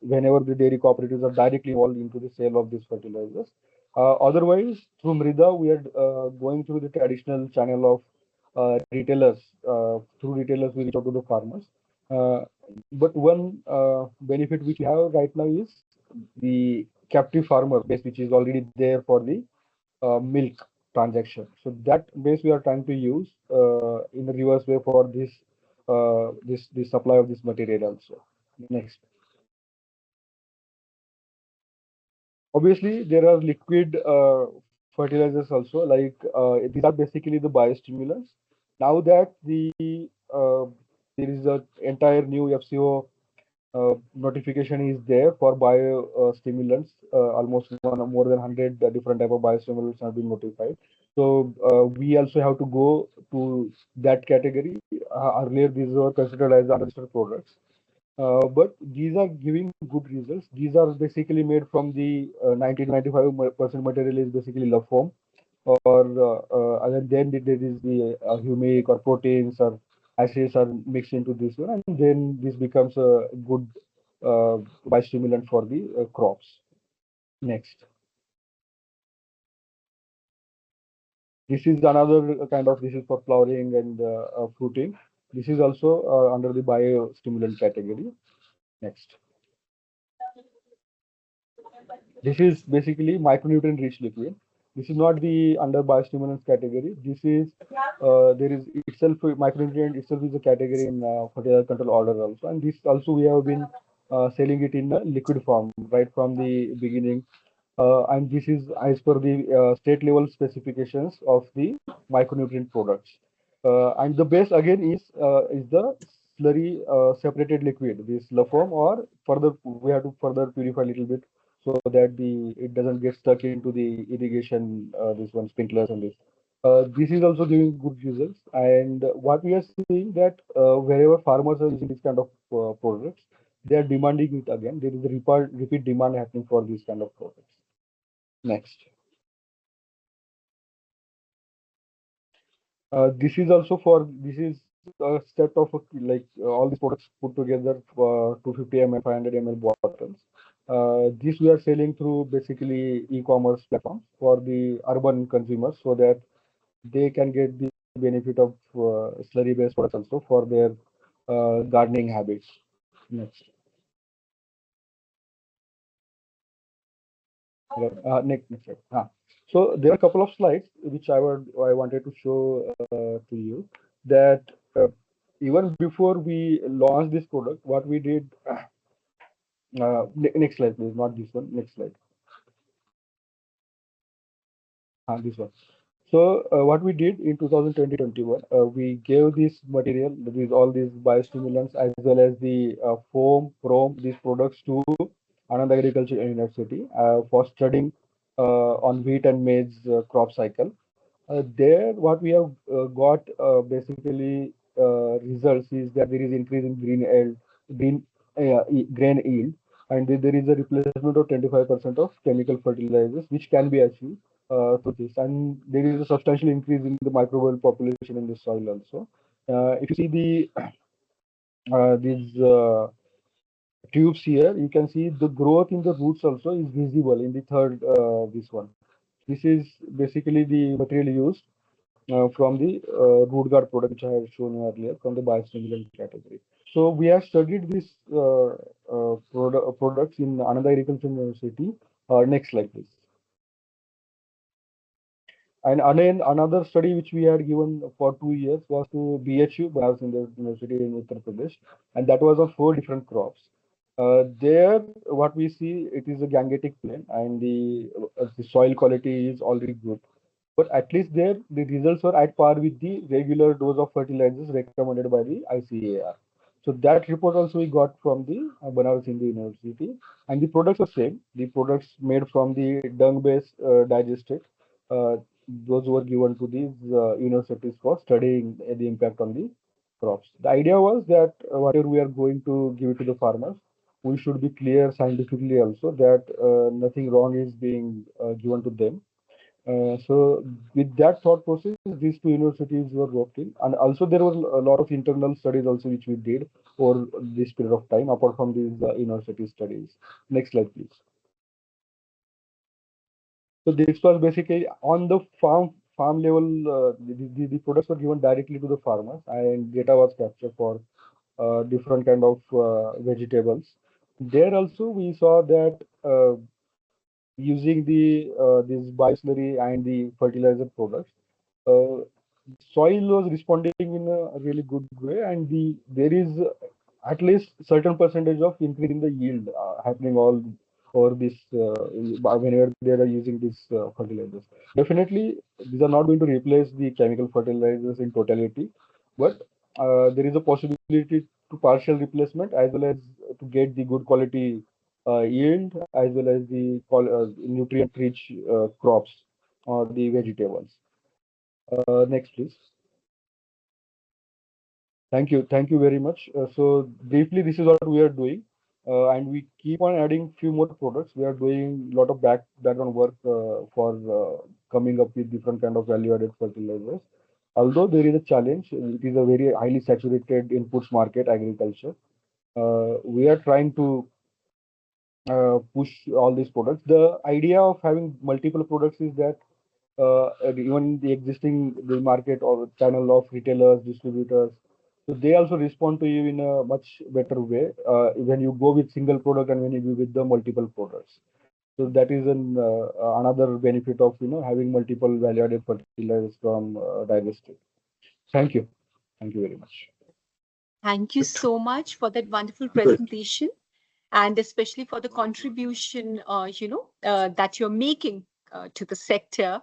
whenever the dairy cooperatives are directly involved into the sale of these fertilizers. Otherwise, through Mrida, we are going through the traditional channel of retailers. Through retailers, we reach out to the farmers. Uh, but one benefit which we have right now is the captive farmer base, which is already there for the milk transaction. So that base we are trying to use in the reverse way for this supply of this material also. Next. Obviously, there are liquid fertilizers also, like these are basically the biostimulants. Now that uh, there is a entire new FCO notification is there for biostimulants. Almost more than 100 different type of biostimulants have been notified. So we also have to go to that category. Earlier, these were considered as unregistered products. But these are giving good results. These are basically made from the 90-95% material is basically love form, or and then there is the humic or proteins or acids are mixed into this one, and then this becomes a good biostimulant for the crops. Next. This is another kind of, this is for flowering and fruiting. This is also under the biostimulant category. Next. This is basically micronutrient rich liquid. This is not the under biostimulants category. This is there is itself micronutrient itself is a category in fertilizer control order also, and this also we have been selling it in a liquid form right from the beginning, and this is as per the state level specifications of the micronutrient products. And the base again is the slurry separated liquid, this LaFoam, or further we have to further purify a little bit so that it doesn't get stuck into the irrigation, this one sprinklers and this. This is also giving good results, and what we are seeing that wherever farmers are using this kind of products, they are demanding it again. There is a repeat demand happening for these kind of products. Next. This is also for, this is a set of like all these products put together for 250 ml, 500 ml bottles. This we are selling through basically e-commerce platforms for the urban consumers so that they can get the benefit of slurry based products also for their gardening habits. Next. Next slide. So there are a couple of slides which I wanted to show to you that even before we launched this product, what we did. Next slide, please. Not this one. Next slide. This one. So what we did in 2020-21, we gave this material, all these biostimulants as well as the foam, chrome, these products to Anand Agriculture University for studying on wheat and maize crop cycle. There, what we have got basically results is that there is increase in grain yield, and there is a replacement of 25% of chemical fertilizers, which can be achieved through this, and there is a substantial increase in the microbial population in the soil also. If you see these tubes here, you can see the growth in the roots also is visible in the third this one. This is basically the material used from the root guard product which I have shown you earlier from the biostimulant category. So we have studied these products in Anand Agriculture University. Next slide, please. And again, another study which we had given for 2 years was to BHU, Bharat University in Uttar Pradesh, and that was on 4 different crops. There, what we see, it is a gangetic plain, and the soil quality is already good. But at least there, the results were at par with the regular dose of fertilizers recommended by the ICAR. So that report also we got from the Banaras Hindu University, and the products are same. The products made from the dung-based digestate. Those were given to these universities for studying the impact on the crops. The idea was that whatever we are going to give it to the farmers, we should be clear scientifically also that nothing wrong is being given to them. So with that thought process, these two universities were worked in, and also there were a lot of internal studies also which we did over this period of time, apart from these university studies. Next slide, please. So this was basically on the farm level. The products were given directly to the farmers, and data was captured for different kind of vegetables. There also we saw that using the this bioslurry and the fertilizer products, uh, soil was responding in a really good way, and there is at least certain percentage of increase in the yield happening all over this whenever they are using these fertilizers. Definitely, these are not going to replace the chemical fertilizers in totality, but there is a possibility to partial replacement as well as to get the good quality yield as well as the nutrient-rich crops or the vegetables. Next, please. Thank you very much. So briefly, this is what we are doing, and we keep on adding few more products. We are doing a lot of background work for coming up with different kind of value-added fertilizers. Although there is a challenge, it is a very highly saturated inputs market, agriculture. We are trying to push all these products. The idea of having multiple products is that even the existing the market or channel of retailers, distributors, so they also respond to you in a much better way when you go with single product and when you go with the multiple products. So that is another benefit of having multiple value-added fertilizers from digestive. Thank you. Thank you very much.
Thank you so much for that wonderful presentation, and especially for the contribution, that you're making to the sector.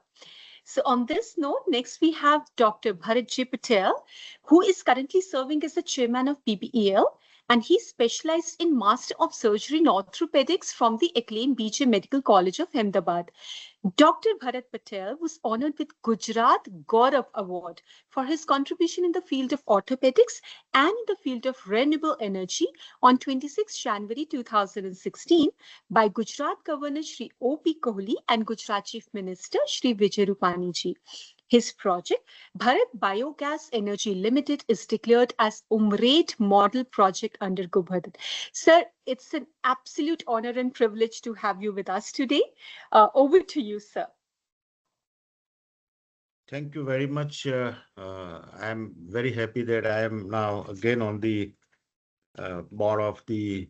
So on this note, next we have Dr. Bharat Patel, who is currently serving as the chairman of BBEL, and he specialized in Master of Surgery in Orthopedics from the acclaimed BJ Medical College of Ahmedabad. Dr. Bharat Patel was honored with Gujarat Gaurav Award for his contribution in the field of orthopedics and in the field of renewable energy on 26 January 2016 by Gujarat Governor Shri O.P. Kohli and Gujarat Chief Minister Shri Vijay Rupani ji. His project, Bharat Biogas Energy Limited, is declared as UMRAID model project under Bharat. Sir, it's an absolute honor and privilege to have you with us today. Over to you, sir.
Thank you very much. I'm very happy that I am now again on the board of the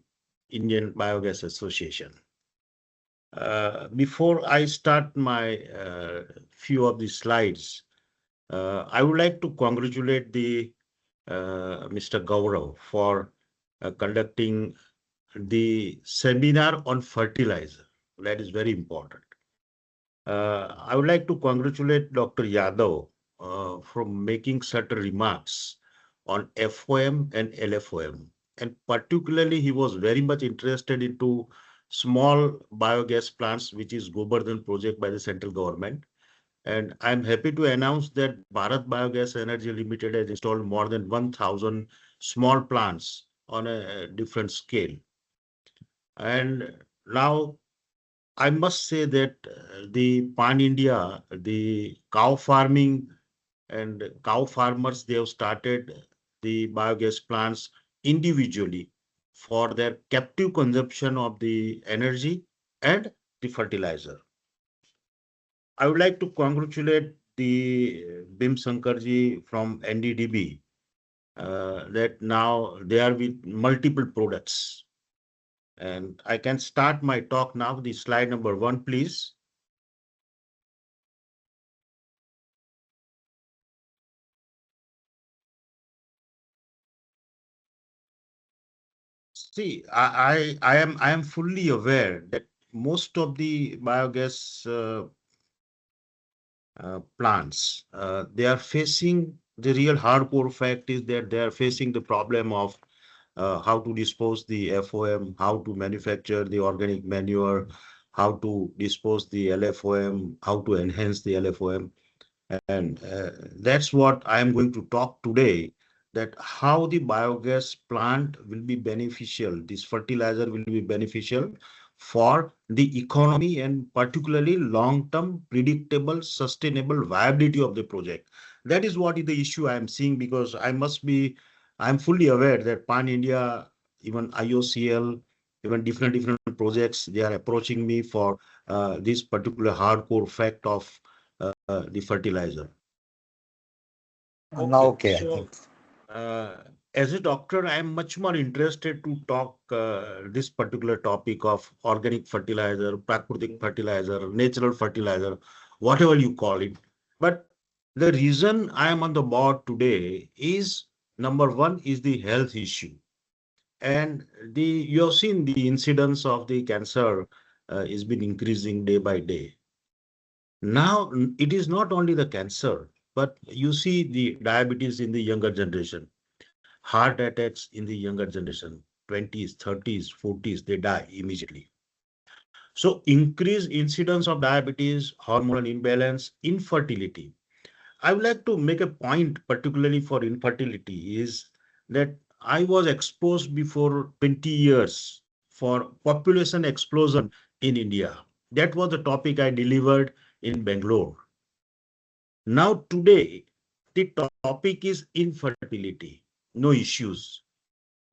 Indian Biogas Association. Before I start my few of the slides, I would like to congratulate the Mr. Gaurav for conducting the seminar on fertilizer. That is very important. I would like to congratulate Dr. Yadav for making certain remarks on FOM and LFOM. And particularly, he was very much interested into small biogas plants, which is Govardhan project by the central government. And I'm happy to announce that Bharat Biogas Energy Limited has installed more than 1,000 small plants on a different scale. And now I must say that the pan-India, the cow farming and cow farmers, they have started the biogas plants individually for their captive consumption of the energy and the fertilizer. I would like to congratulate the Bhimashankar ji from NDDB that now they are with multiple products. And I can start my talk now. The slide number 1, please. See, I am fully aware that most of the biogas plants they are facing the real hardcore fact is that they are facing the problem of how to dispose the FOM, how to manufacture the organic manure, how to dispose the LFOM, how to enhance the LFOM. And that's what I am going to talk today, that how the biogas plant will be beneficial, this fertilizer will be beneficial for the economy and particularly long-term predictable sustainable viability of the project. That is what is the issue I am seeing, because I'm fully aware that Pan India, even IOCL, even different projects, they are approaching me for this particular hardcore fact of the fertilizer.
Now, okay.
So, as a doctor, I am much more interested to talk this particular topic of organic fertilizer, prakritik fertilizer, natural fertilizer, whatever you call it. But the reason I am on the board today is, number one is the health issue. And you have seen the incidence of the cancer is been increasing day by day. Now, it is not only the cancer, but you see the diabetes in the younger generation, heart attacks in the younger generation, 20s, 30s, 40s, they die immediately. So increased incidence of diabetes, hormonal imbalance, infertility. I would like to make a point, particularly for infertility, is that I was exposed before 20 years for population explosion in India. That was the topic I delivered in Bangalore. Now today, the topic is infertility, no issues.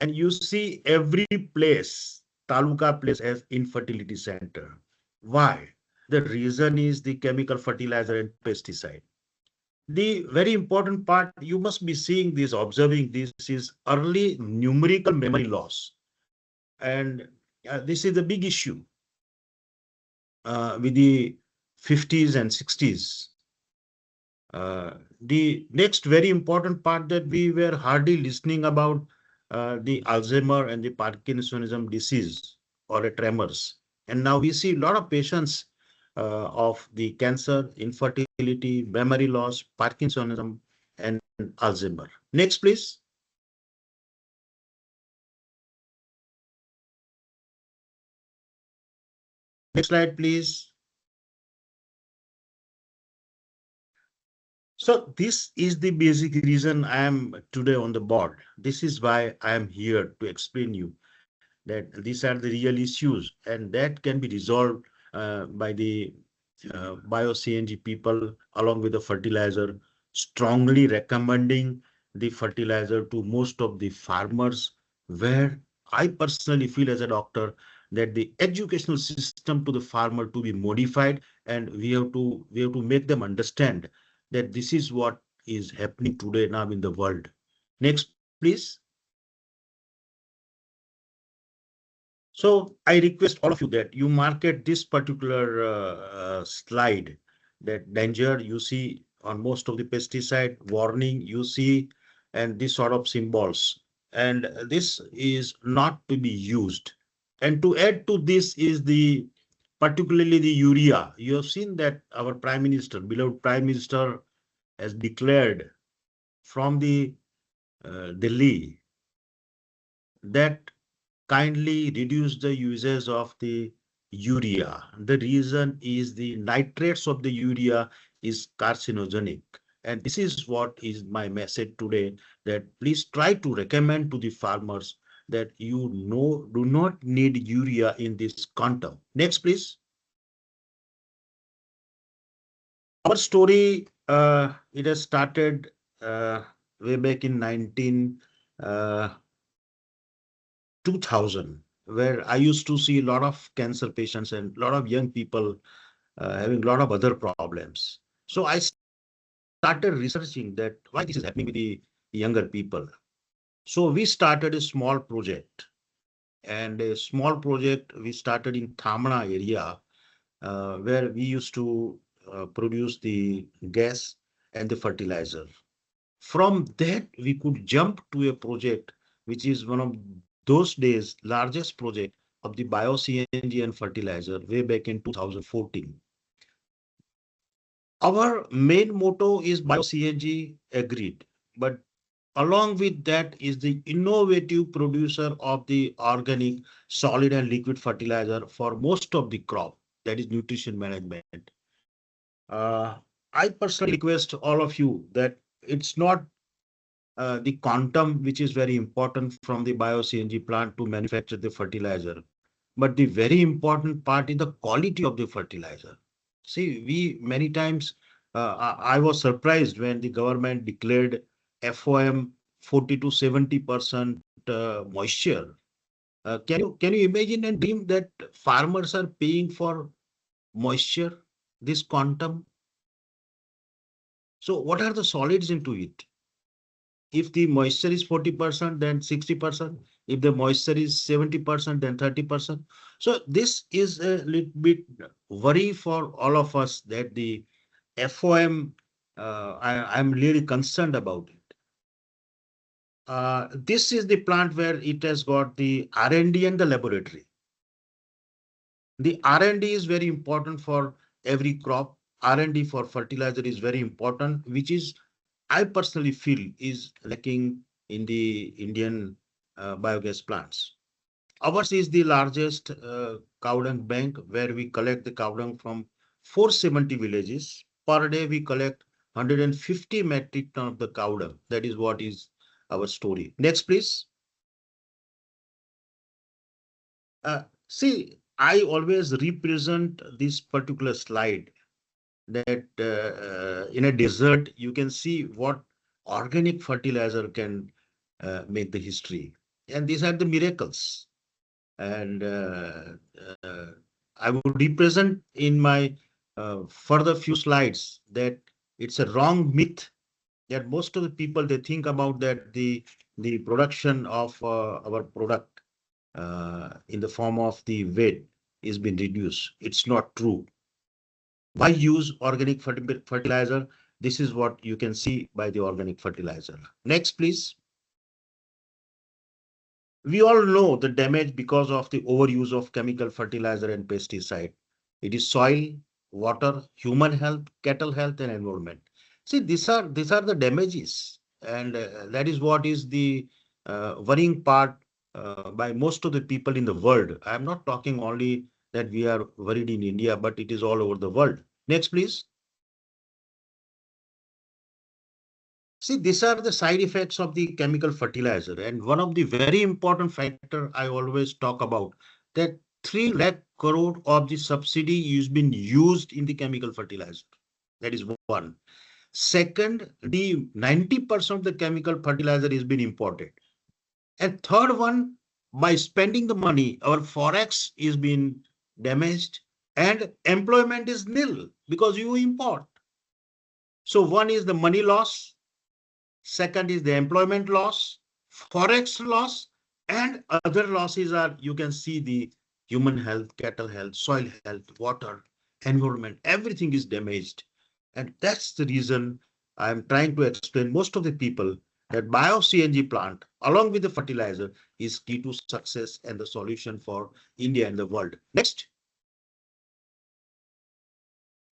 And you see every place, taluka place as infertility center. Why? The reason is the chemical fertilizer and pesticide. The very important part, you must be seeing this, observing this, is early numerical memory loss. And this is the big issue with the 50s and 60s. The next very important part that we were hardly listening about the Alzheimer and the Parkinsonism disease or a tremors. And now we see a lot of patients of the cancer, infertility, memory loss, Parkinsonism, and Alzheimer. Next, please. Next slide, please. So this is the basic reason I am today on the board. This is why I am here to explain you that these are the real issues, and that can be resolved by the bio-CNG people along with the fertilizer, strongly recommending the fertilizer to most of the farmers, where I personally feel as a doctor that the educational system to the farmer to be modified, and we have to make them understand that this is what is happening today now in the world. Next, please. So I request all of you that you market this particular slide, that danger you see on most of the pesticide, warning you see, and this sort of symbols. And this is not to be used. And to add to this is particularly the urea. You have seen that our Prime Minister, beloved Prime Minister, has declared from the Delhi that kindly reduce the uses of the urea. The reason is the nitrates of the urea is carcinogenic. And this is what is my message today, that please try to recommend to the farmers that do not need urea in this quantum. Next, please. Our story, it has started way back in 2000, where I used to see a lot of cancer patients and a lot of young people having a lot of other problems. So I started researching that why this is happening with the younger people. So we started a small project, and a small project we started in Thamna area, where we used to produce the gas and the fertilizer. From that, we could jump to a project which is one of those days largest project of the bio-CNG and fertilizer way back in 2014. Our main motto is bio-CNG, agreed, but along with that is the innovative producer of the organic solid and liquid fertilizer for most of the crop, that is nutrition management. I personally request all of you that it's not the quantum, which is very important from the bio-CNG plant to manufacture the fertilizer. But the very important part is the quality of the fertilizer. See, we many times, I was surprised when the government declared FOM 40 to 70% moisture. Can you imagine and dream that farmers are paying for moisture, this quantum? So what are the solids into it? If the moisture is 40%, then 60%. If the moisture is 70%, then 30%. So this is a little bit worry for all of us that the FOM, I'm really concerned about it. This is the plant where it has got the R&D and the laboratory. The R&D is very important for every crop. R&D for fertilizer is very important, which is I personally feel is lacking in the Indian biogas plants. Ours is the largest cow dung bank where we collect the cow dung from 470 villages. Per day, we collect 150 metric ton of the cow dung. That is what is our story. Next, please. See, I always represent this particular slide that in a desert, you can see what organic fertilizer can make the history. And these are the miracles. And I would represent in my further few slides that it's a wrong myth that most of the people, they think about that the production of our product in the form of the weight is being reduced. It's not true. Why use organic fertilizer? This is what you can see by the organic fertilizer. Next, please. We all know the damage because of the overuse of chemical fertilizer and pesticide. It is soil, water, human health, cattle health, and environment. See, these are the damages, and that is what is the worrying part by most of the people in the world. I am not talking only that we are worried in India, but it is all over the world. Next, please. See, these are the side effects of the chemical fertilizer. And one of the very important factor I always talk about that 3 lakh crore of the subsidy is being used in the chemical fertilizer. That is one. Second, the 90% of the chemical fertilizer is being imported. And third one, by spending the money, our forex is being damaged and employment is nil because you import. So one is the money loss. Second is the employment loss, forex loss, and other losses are, you can see the human health, cattle health, soil health, water, environment, everything is damaged. And that's the reason I'm trying to explain most of the people that bio-CNG plant, along with the fertilizer, is key to success and the solution for India and the world. Next.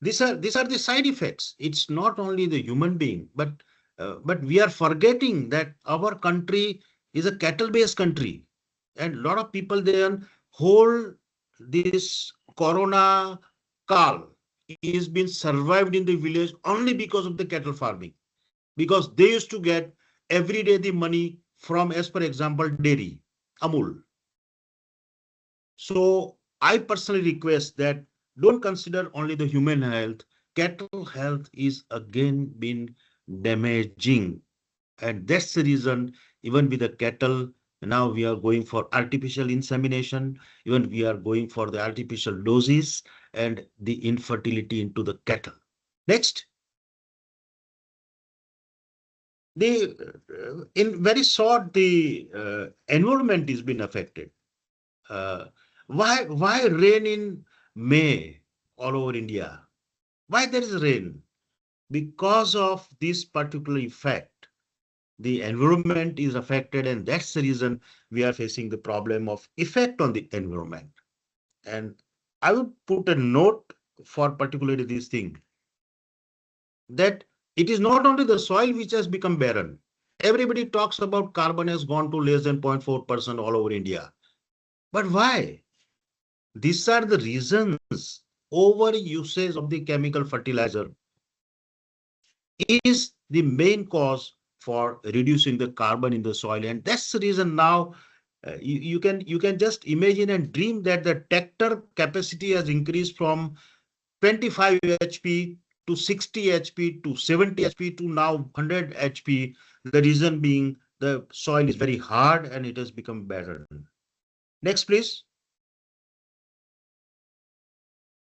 These are the side effects. It's not only the human being, but we are forgetting that our country is a cattle-based country, and a lot of people there hold this corona call is being survived in the village only because of the cattle farming, because they used to get every day the money from, as per example, dairy, Amul. So I personally request that don't consider only the human health. Cattle health is again been damaging. And that's the reason, even with the cattle, now we are going for artificial insemination, even we are going for the artificial doses and the infertility into the cattle. Next. In very short, the environment is being affected. Why rain in May all over India? Why there is rain? Because of this particular effect, the environment is affected, and that's the reason we are facing the problem of effect on the environment. And I would put a note for particularly this thing, that it is not only the soil which has become barren. Everybody talks about carbon has gone to less than 0.4% all over India. But why? These are the reasons. Over usage of the chemical fertilizer is the main cause for reducing the carbon in the soil. And that's the reason now you can just imagine and dream that the tractor capacity has increased from 25 HP to 60 HP to 70 HP to now 100 HP. The reason being the soil is very hard and it has become better. Next, please.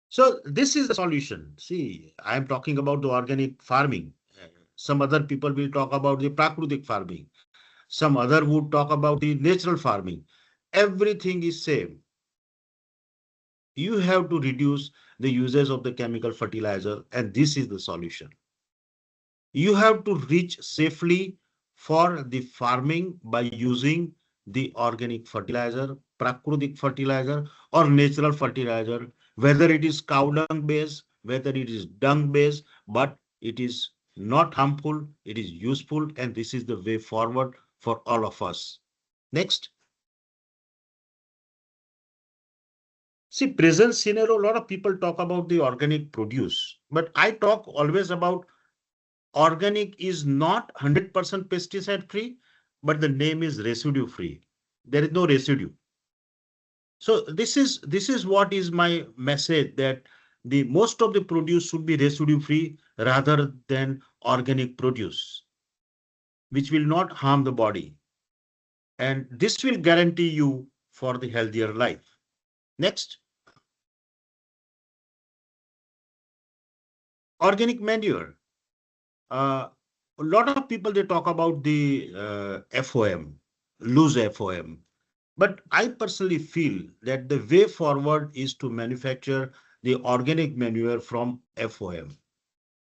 So this is the solution. See, I am talking about the organic farming. Some other people will talk about the prakrutik farming. Some other would talk about the natural farming. Everything is same. You have to reduce the usage of the chemical fertilizer, and this is the solution. You have to reach safely for the farming by using the organic fertilizer, prakrutik fertilizer, or natural fertilizer, whether it is cow dung based, whether it is dung based, but it is not harmful, it is useful, and this is the way forward for all of us. Next. See, present scenario, a lot of people talk about the organic produce, but I talk always about organic is not 100% pesticide free, but the name is residue free. There is no residue. So this is what is my message, that the most of the produce should be residue free rather than organic produce, which will not harm the body. And this will guarantee you for the healthier life. Next. Organic manure. A lot of people, they talk about the FOM, loose FOM. But I personally feel that the way forward is to manufacture the organic manure from FOM.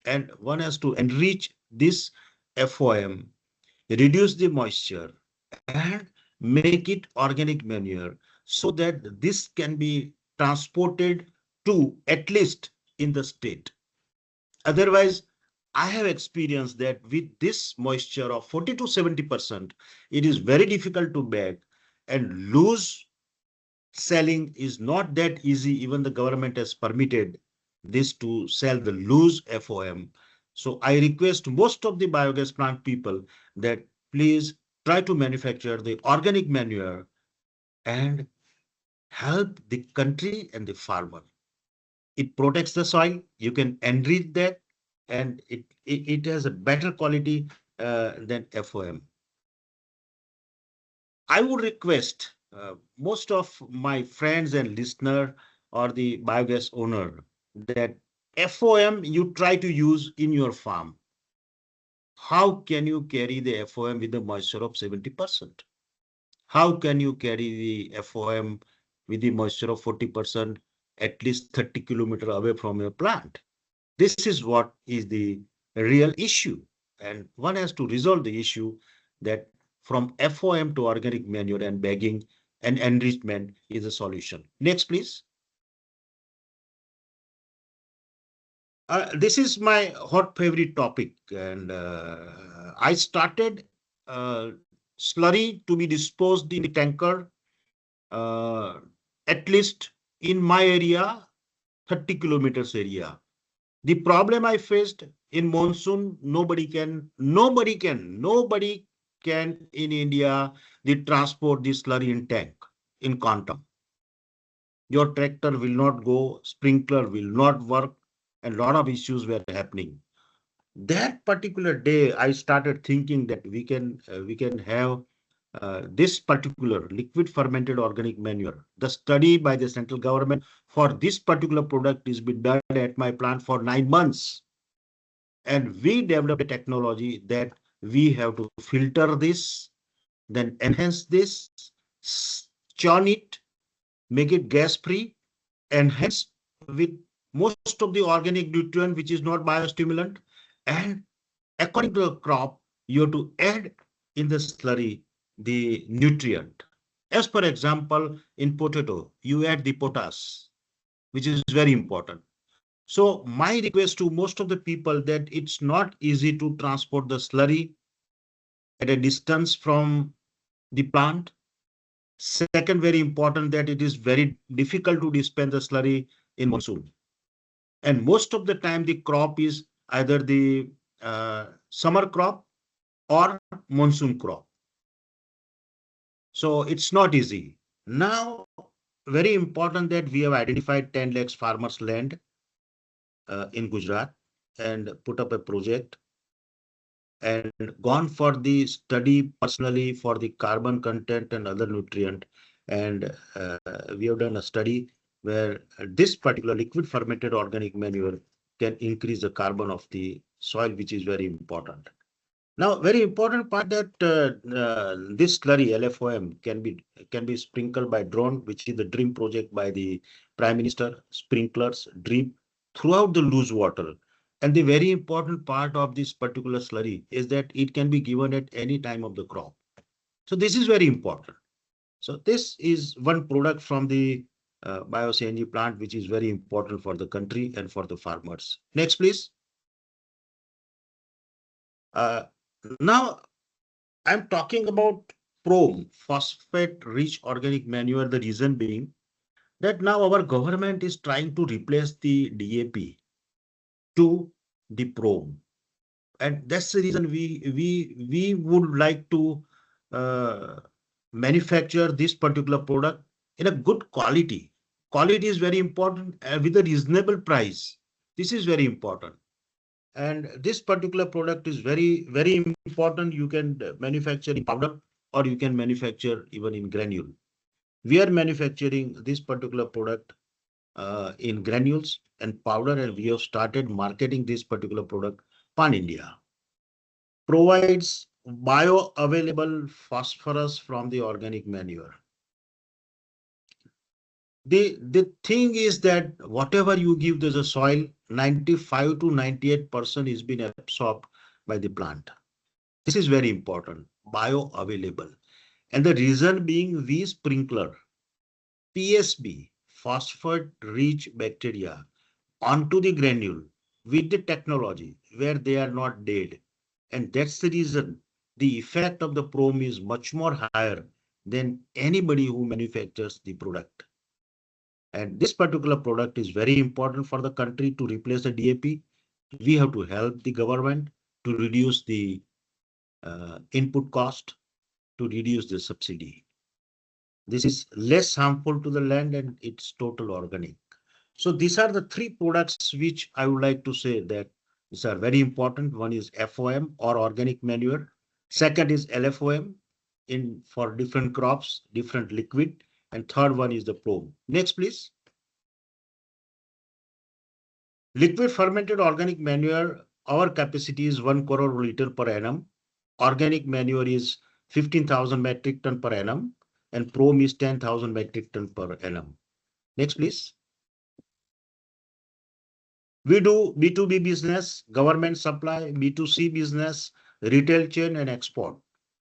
And one has to enrich this FOM, reduce the moisture, and make it organic manure so that this can be transported to at least in the state. Otherwise, I have experienced that with this moisture of 40 to 70%, it is very difficult to bag, and loose selling is not that easy. Even the government has permitted this to sell the loose FOM. So I request most of the biogas plant people that please try to manufacture the organic manure and help the country and the farmer. It protects the soil. You can enrich that, and it has a better quality than FOM. I would request most of my friends and listener or the biogas owner that FOM you try to use in your farm. How can you carry the FOM with a moisture of 70%? How can you carry the FOM with the moisture of 40% at least 30 kilometers away from your plant? This is what is the real issue. And one has to resolve the issue that from FOM to organic manure and bagging and enrichment is a solution. Next, please. This is my hot favorite topic, and I started slurry to be disposed in the tanker, at least in my area, 30 kilometers area. The problem I faced in monsoon, nobody can in India the transport this slurry in tank in quantum. Your tractor will not go, sprinkler will not work, and a lot of issues were happening. That particular day, I started thinking that we can have this particular liquid fermented organic manure. The study by the central government for this particular product is been done at my plant for 9 months. And we developed a technology that we have to filter this, then enhance this, churn it, make it gas free, enhance with most of the organic nutrient, which is not biostimulant. And according to the crop, you have to add in the slurry the nutrient. As per example, in potato, you add the potash, which is very important. So my request to most of the people that it's not easy to transport the slurry at a distance from the plant. Second, very important, that it is very difficult to dispense the slurry in monsoon. And most of the time the crop is either the summer crop or monsoon crop. So it's not easy. Now, very important that we have identified 10 lakhs farmers land in Gujarat and put up a project and gone for the study personally for the carbon content and other nutrient. And we have done a study where this particular liquid fermented organic manure can increase the carbon of the soil, which is very important. Now, very important part that this slurry LFOM can be sprinkled by drone, which is the dream project by the Prime Minister. Sprinklers, drip throughout the loose water. And the very important part of this particular slurry is that it can be given at any time of the crop. So this is very important. So this is one product from the bio-CNG plant, which is very important for the country and for the farmers. Next, please. Now, I'm talking about PROM, phosphate-rich organic manure, the reason being that now our government is trying to replace the DAP to the PROM. And that's the reason we would like to manufacture this particular product in a good quality. Quality is very important with a reasonable price. This is very important. And this particular product is very, very important. You can manufacture in powder or you can manufacture even in granule. We are manufacturing this particular product in granules and powder, and we have started marketing this particular product pan-India. Provides bioavailable phosphorus from the organic manure. The thing is that whatever you give to the soil, 95 to 98% is being absorbed by the plant. This is very important, bioavailable. And the reason being we sprinkler PSB, phosphate-rich bacteria, onto the granule with the technology where they are not dead. And that's the reason the effect of the PROM is much more higher than anybody who manufactures the product. And this particular product is very important for the country to replace the DAP. We have to help the government to reduce the input cost, to reduce the subsidy. This is less harmful to the land and it's total organic. So these are the three products which I would like to say that these are very important. One is FOM or organic manure. Second is LFOM for different crops, different liquid. And third one is the PROM. Next, please. Liquid fermented organic manure, our capacity is 1 crore liter per annum. Organic manure is 15,000 metric ton per annum. And PROM is 10,000 metric ton per annum. Next, please. We do B2B business, government supply, B2C business, retail chain, and export.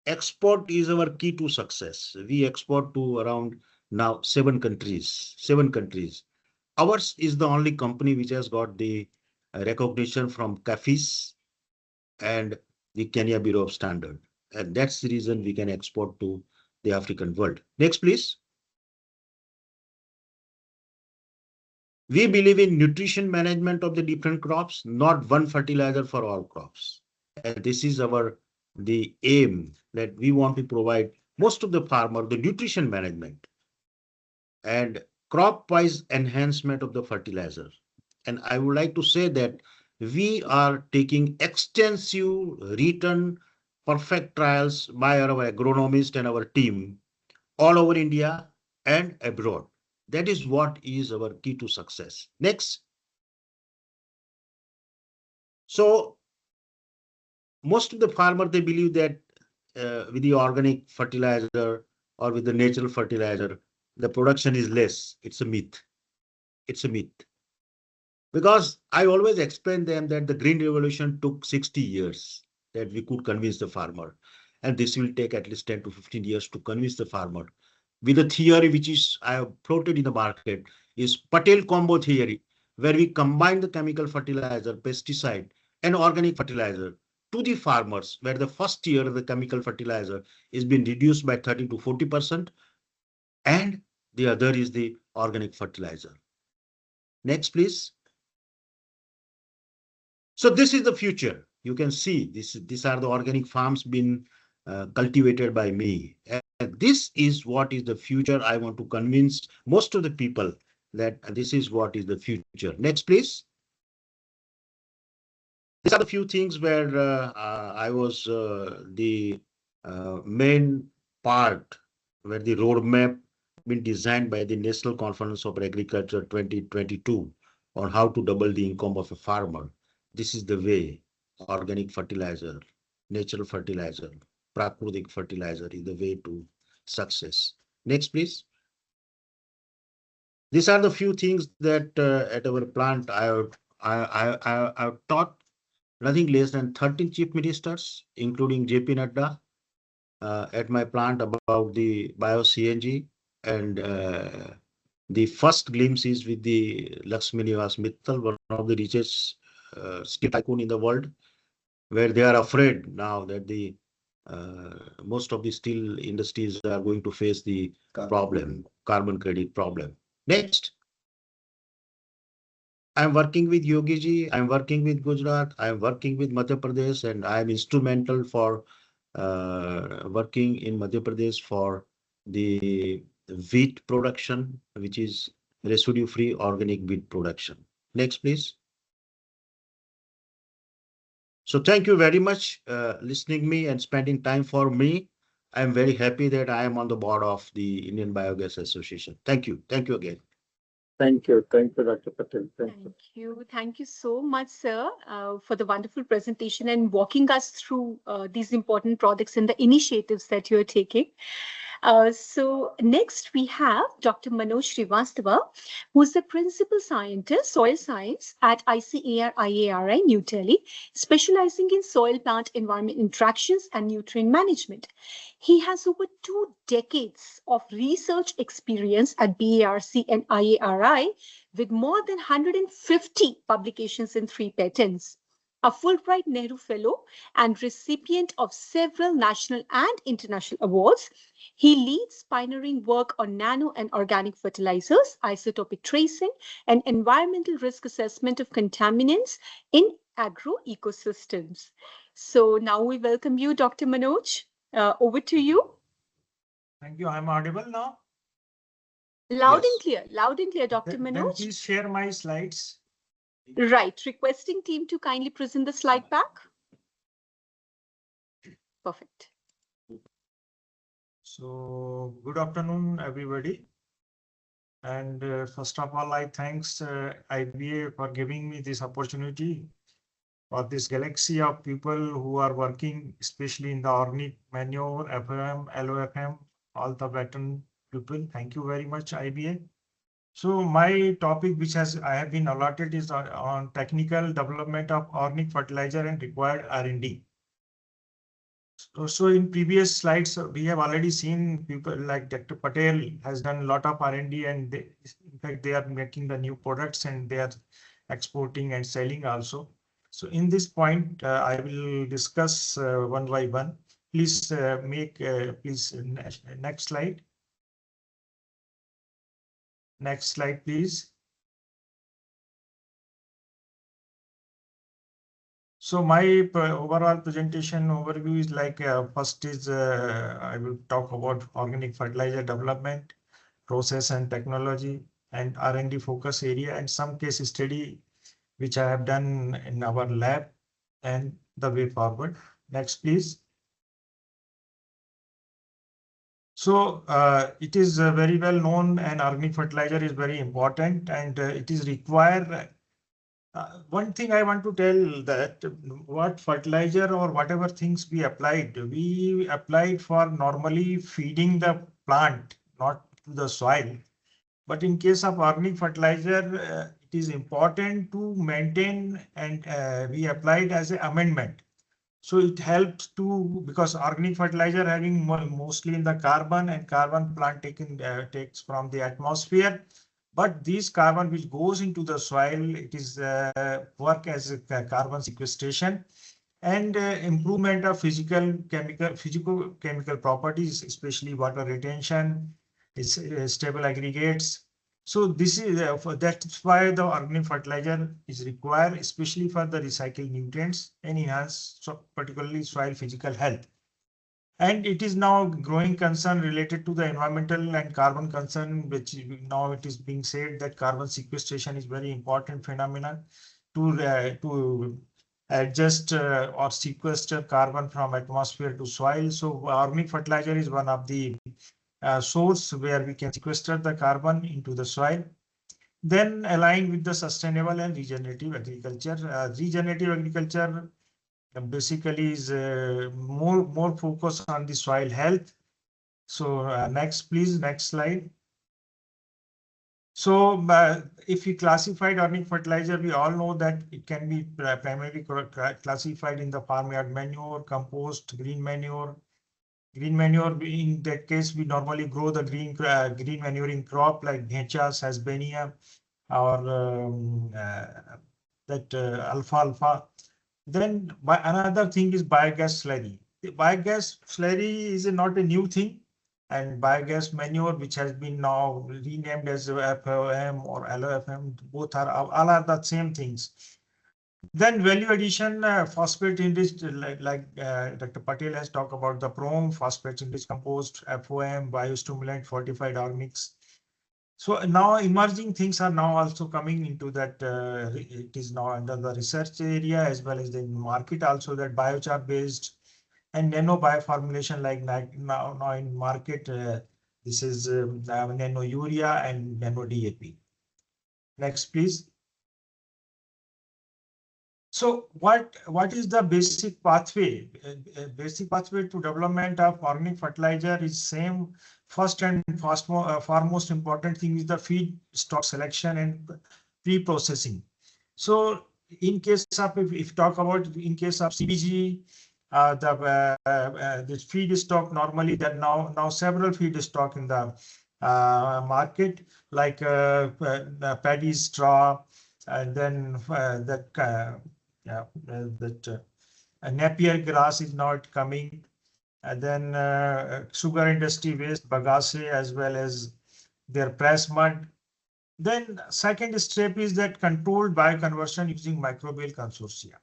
Export is our key to success. We export to around now 7 countries. Ours is the only company which has got the recognition from CAFIS and the Kenya Bureau of Standard. And that's the reason we can export to the African world. Next, please. We believe in nutrition management of the different crops, not one fertilizer for all crops. And this is the aim that we want to provide most of the farmer, the nutrition management and crop-wise enhancement of the fertilizer. And I would like to say that we are taking extensive written perfect trials by our agronomist and our team all over India and abroad. That is what is our key to success. Next. So most of the farmers, they believe that with the organic fertilizer or with the natural fertilizer, the production is less. It's a myth. It's a myth. Because I always explain them that the Green Revolution took 60 years that we could convince the farmer. And this will take at least 10 to 15 years to convince the farmer. With the theory which is I have floated in the market is Patel combo theory, where we combine the chemical fertilizer, pesticide, and organic fertilizer to the farmers, where the first year the chemical fertilizer is being reduced by 30 to 40%, and the other is the organic fertilizer. Next, please. So this is the future. You can see these are the organic farms been cultivated by me. And this is what is the future. I want to convince most of the people that this is what is the future. Next, please. These are the few things where I was the main part where the roadmap been designed by the National Conference of Agriculture 2022 on how to double the income of a farmer. This is the way. Organic fertilizer, natural fertilizer, prakrutik fertilizer is the way to success. Next, please. These are the few things that at our plant I've taught nothing less than 13 chief ministers, including JP Nadda, at my plant about the bio-CNG, and the first glimpse is with the Lakshmi Nivas Mittal, one of the richest steel tycoon in the world, where they are afraid now that the most of the steel industries are going to face the carbon credit problem. Next. I'm working with Yogi ji, I'm working with Gujarat, I'm working with Madhya Pradesh, and I'm instrumental for working in Madhya Pradesh for the wheat production, which is residue-free organic wheat production. Next, please. So thank you very much listening me and spending time for me. I'm very happy that I am on the board of the Indian Biogas Association. Thank you. Thank you again.
Thank you, Dr. Patel.
Thank you so much, sir, for the wonderful presentation and walking us through these important products and the initiatives that you're taking. So next we have Dr. Manoj Shrivastava, who is the Principal Scientist, Soil Science at ICAR-IARI, New Delhi, specializing in soil-plant environment interactions and nutrient management. He has over 2 decades of research experience at BARC and IARI, with more than 150 publications and 3 patents. A Fulbright Nehru Fellow and recipient of several national and international awards, he leads pioneering work on nano and organic fertilizers, isotopic tracing, and environmental risk assessment of contaminants in agro ecosystems. So now we welcome you, Dr. Manoj. Over to you.
Thank you. I'm audible now?
Loud and clear, Dr. Manoj.
Then please share my slides.
Right, requesting team to kindly present the slide pack. Perfect.
So good afternoon, everybody. And first of all, I thanks IBA for giving me this opportunity for this galaxy of people who are working, especially in the organic manure, FOM, LOFM, all the veteran people. Thank you very much, IBA. So my topic, which I have been allotted, is on technical development of organic fertilizer and required R&D. So in previous slides, we have already seen people like Dr. Patel has done a lot of R&D, and in fact, they are making the new products and they are exporting and selling also. So in this point, I will discuss one by one. Please please next slide. Next slide, please. So my overall presentation overview is like first is I will talk about organic fertilizer development, process and technology, and R&D focus area, and some case study which I have done in our lab, and the way forward. Next, please. So it is very well known, and organic fertilizer is very important, and it is required. One thing I want to tell that what fertilizer or whatever things we applied for normally feeding the plant, not to the soil. But in case of organic fertilizer, it is important to maintain, and we applied as an amendment. So it helps to, because organic fertilizer having mostly in the carbon, and carbon plant takes from the atmosphere. But this carbon which goes into the soil, it is work as a carbon sequestration and improvement of physical chemical properties, especially water retention, stable aggregates, So this is that's why the organic fertilizer is required, especially for the recycled nutrients and enhance particularly soil physical health. And it is now growing concern related to the environmental and carbon concern, which now it is being said that carbon sequestration is very important phenomenon to adjust or sequester carbon from atmosphere to soil. So organic fertilizer is one of the source where we can sequester the carbon into the soil. Then align with the sustainable and regenerative agriculture. Regenerative agriculture basically is more focus on the soil health. So next, please, next slide. So if we classified organic fertilizer, we all know that it can be primarily classified in the farmyard manure, compost, green manure. Green manure, in that case, we normally grow the green manuring crop like Ghecha, Sasbania, or alfalfa. Then another thing is biogas slurry. The biogas slurry is not a new thing, and biogas manure, which has been now renamed as FOM or LOFM, both are all are the same things. Then value addition, phosphate enriched, like Dr. Patel has talked about the PROM, phosphate enriched compost, FOM, biostimulant, fortified organics. So now emerging things are now also coming into that. It is now under the research area as well as the market also, that biochar based and nano bioformulation like now in market. This is nano urea and nano DAP. Next, please. So what is the basic pathway? Basic pathway to development of organic fertilizer is same. First and foremost important thing is the feed stock selection and pre-processing. So in case of, if talk about in case of CBG, the feed stock normally that now several feed stock in the market, like paddy straw, and then that Napier grass is not coming, and then sugar industry waste, bagasse, as well as their press mud. Then second step is that controlled bioconversion using microbial consortia.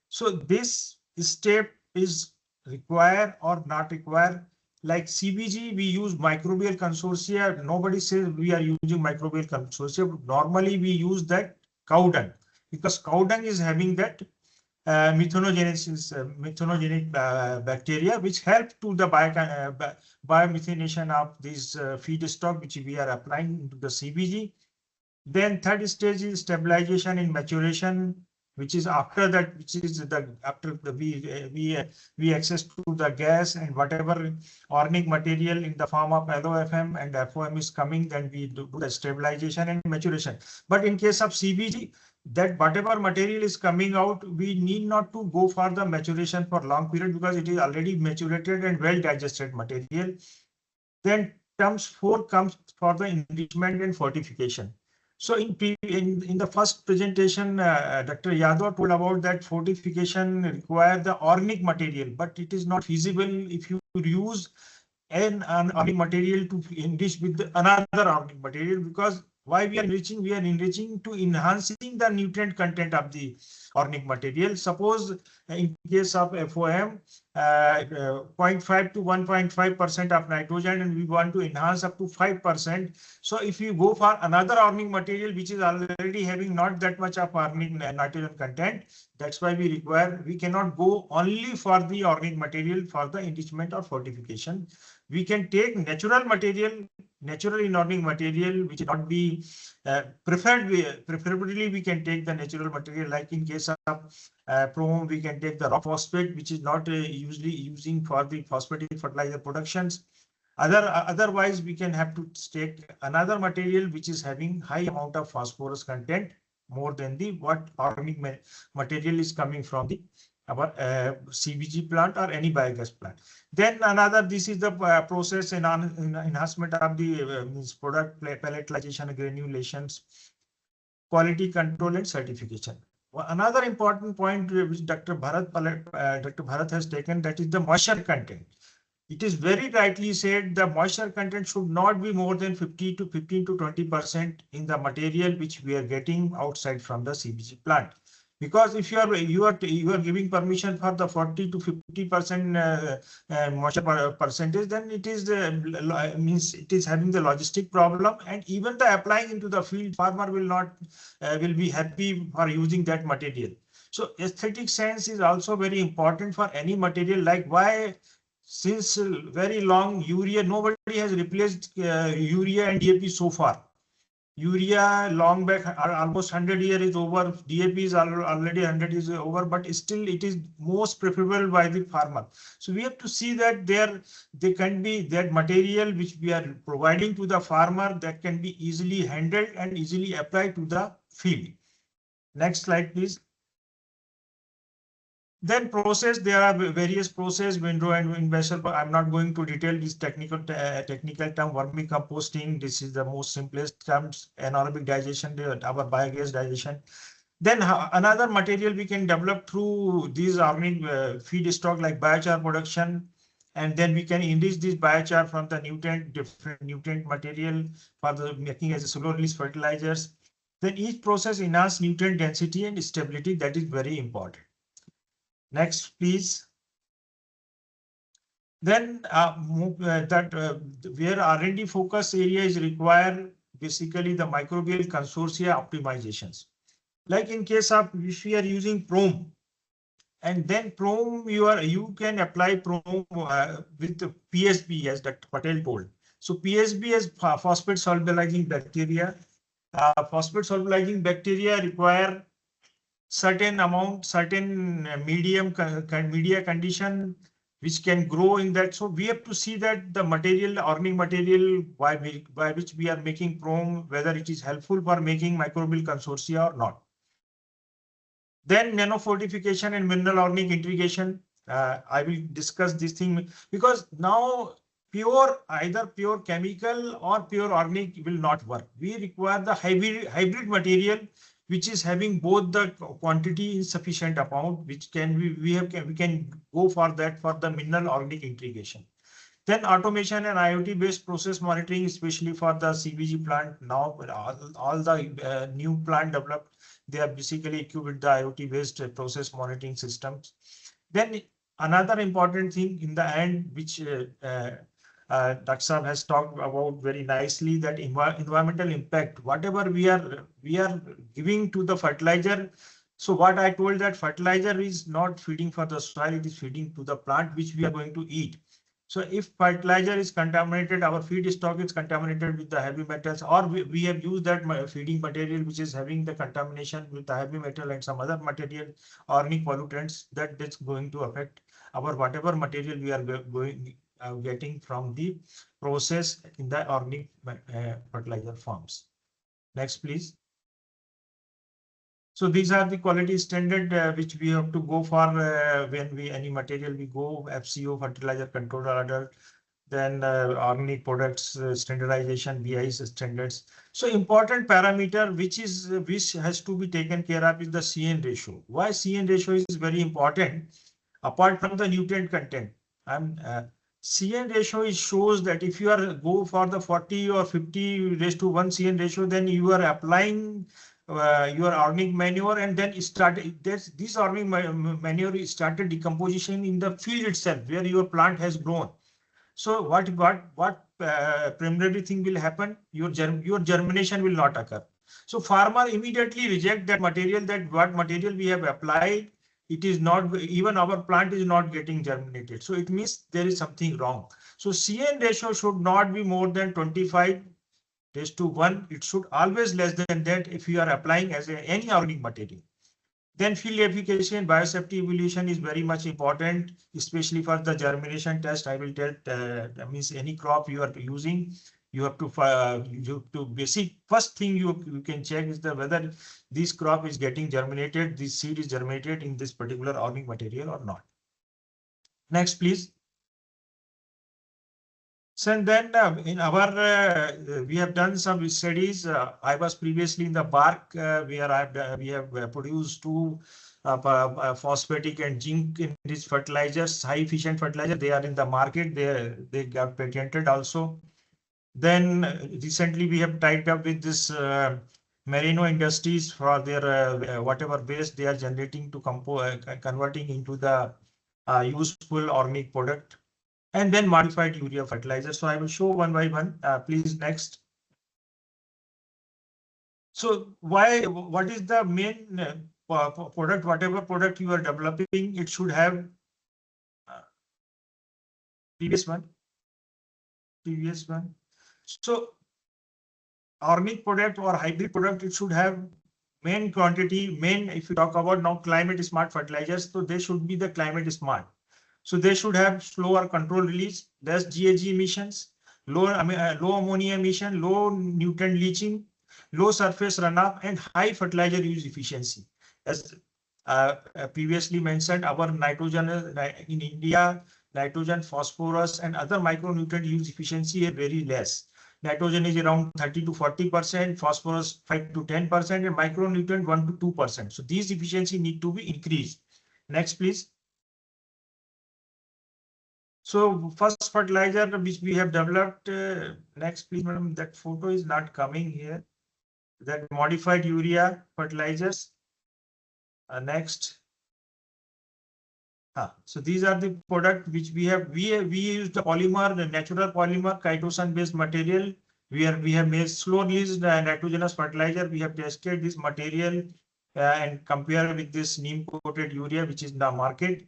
So this step is required or not required. Like CBG, we use microbial consortia. Nobody says we are using microbial consortia. Normally we use that cow dung, because cow dung is having that methanogenic bacteria, which help to the biomethanation of this feedstock, which we are applying into the CBG. Then third stage is stabilization in maturation, which is after that, which is after we access to the gas and whatever organic material in the form of LOFM and FOM is coming, then we do the stabilization and maturation. But in case of CBG, that whatever material is coming out, we need not to go for the maturation for long period, because it is already maturated and well digested material. Then terms 4 comes for the enrichment and fortification. So in the first presentation, Dr. Yadav told about that fortification require the organic material, but it is not feasible if you use an organic material to enrich with another organic material, because why we are enriching? We are enriching to enhancing the nutrient content of the organic material. Suppose in case of FOM, 0.5 to 1.5% of nitrogen, and we want to enhance up to 5%. So if you go for another organic material which is already having not that much of organic nitrogen content, that's why we cannot go only for the organic material for the enrichment or fortification. We can take natural material, natural inorganic material, which not be preferably we can take the natural material, like in case of PROM, we can take the rock phosphate, which is not usually using for the phosphatic fertilizer productions. Otherwise, we can have to take another material which is having high amount of phosphorus content, more than the what organic material is coming from the our CBG plant or any biogas plant. Then another, this is the process and enhancement of the product pelletization, granulations, quality control and certification. Another important point which Dr. Bharat has taken, that is the moisture content. it is very rightly said the moisture content should not be more than 15 to 20% in the material which we are getting outside from the CBG plant. Because if you are giving permission for the 40 to 50% moisture percentage, then it is means it is having the logistic problem, and even the applying into the field, farmer will not will be happy for using that material. So aesthetic sense is also very important for any material. Like why, since very long urea, nobody has replaced urea and DAP so far. Urea long back almost 100 years is over, DAP is already 100 years over, but still it is most preferable by the farmer. So we have to see that there can be that material which we are providing to the farmer that can be easily handled and easily applied to the field. Next slide, please. Then process, there are various process, window and vessel, but I'm not going to detail this technical term, vermicomposting. This is the most simplest terms, anaerobic digestion, our biogas digestion. Then another material we can develop through these organic feedstock like biochar production. And then we can enrich this biochar from the different nutrient material for the making as a slow release fertilizers. Then each process enhance nutrient density and stability. That is very important. Next, please. Then where R&D focus area is required, basically the microbial consortia optimizations. Like in case of if we are using PROM, and then PROM you can apply PROM with the PSB, as Dr. Patel told. So PSB is phosphate solubilizing bacteria. Phosphate solubilizing bacteria require certain amount, certain media condition which can grow in that. So we have to see that the material, organic material by which we are making PROM, whether it is helpful for making microbial consortia or not. Then nanofortification and mineral organic integration. I will discuss this thing because now either pure chemical or pure organic will not work. We require the hybrid material which is having both the quantity in sufficient amount, which can we can go for that for the mineral organic integration. Then automation and IoT based process monitoring, especially for the CBG plant. Now all the new plant developed, they are basically equipped with the IoT based process monitoring systems. Then another important thing in the end, which Dr. has talked about very nicely, that environmental impact, whatever we are giving to the fertilizer. So what I told, that fertilizer is not feeding for the soil, it is feeding to the plant which we are going to eat. So if fertilizer is contaminated, our feed stock is contaminated with the heavy metals, or we have used that feeding material which is having the contamination with the heavy metal and some other material, organic pollutants, that's going to affect our whatever material we are getting from the process in the organic fertilizer forms. Next, please. So these are the quality standard which we have to go for when any material we go, FCO, fertilizer control order, then organic products standardization, BIS standards. So important parameter which has to be taken care of is the CN ratio. Why CN ratio is very important? Apart from the nutrient content, CN ratio shows that if you go for the 40 or 50:1 CN ratio, then you are applying your organic manure, and then this organic manure started decomposition in the field itself where your plant has grown. So what preliminary thing will happen? Your germination will not occur. So farmer immediately reject that material, that what material we have applied, it is not, even our plant is not getting germinated. So it means there is something wrong. So CN ratio should not be more than 25:1. It should always less than that if you are applying as any organic material. Then field efficacy and biosafety evaluation is very much important, especially for the germination test. I will tell, that means any crop you are using, you have to basic first thing you can check is whether this crop is getting germinated, this seed is germinated in this particular organic material or not. Next, please. So and then in our we have done some studies. I was previously in the bark where we have produced two phosphatic and zinc in these fertilizers, high efficient fertilizer. They are in the market. They got patented also. Then recently we have tied up with this Merino Industries for their whatever waste they are generating to converting into the useful organic product, and then modified urea fertilizer. So I will show one by one. Please next. So what is the main product? Whatever product you are developing, it should have previous one. So organic product or hybrid product, it should have main quantity, if you talk about now climate smart fertilizers, so they should be the climate smart. So they should have slower control release, less GHG emissions, low ammonia emission, low nutrient leaching, low surface runoff, and high fertilizer use efficiency. As previously mentioned, our nitrogen in India, nitrogen, phosphorus, and other micronutrient use efficiency is very less. Nitrogen is around 30 to 40%, phosphorus 5 to 10%, and micronutrient 1 to 2%. So these efficiency need to be increased. Next, please. So first fertilizer which we have developed, next please, madam, that photo is not coming here. That modified urea fertilizers. Next. So these are the product which we have. We used the polymer, the natural polymer, chitosan based material. We have made slow release nitrogenous fertilizer. We have tested this material and compare with this neem coated urea which is in the market.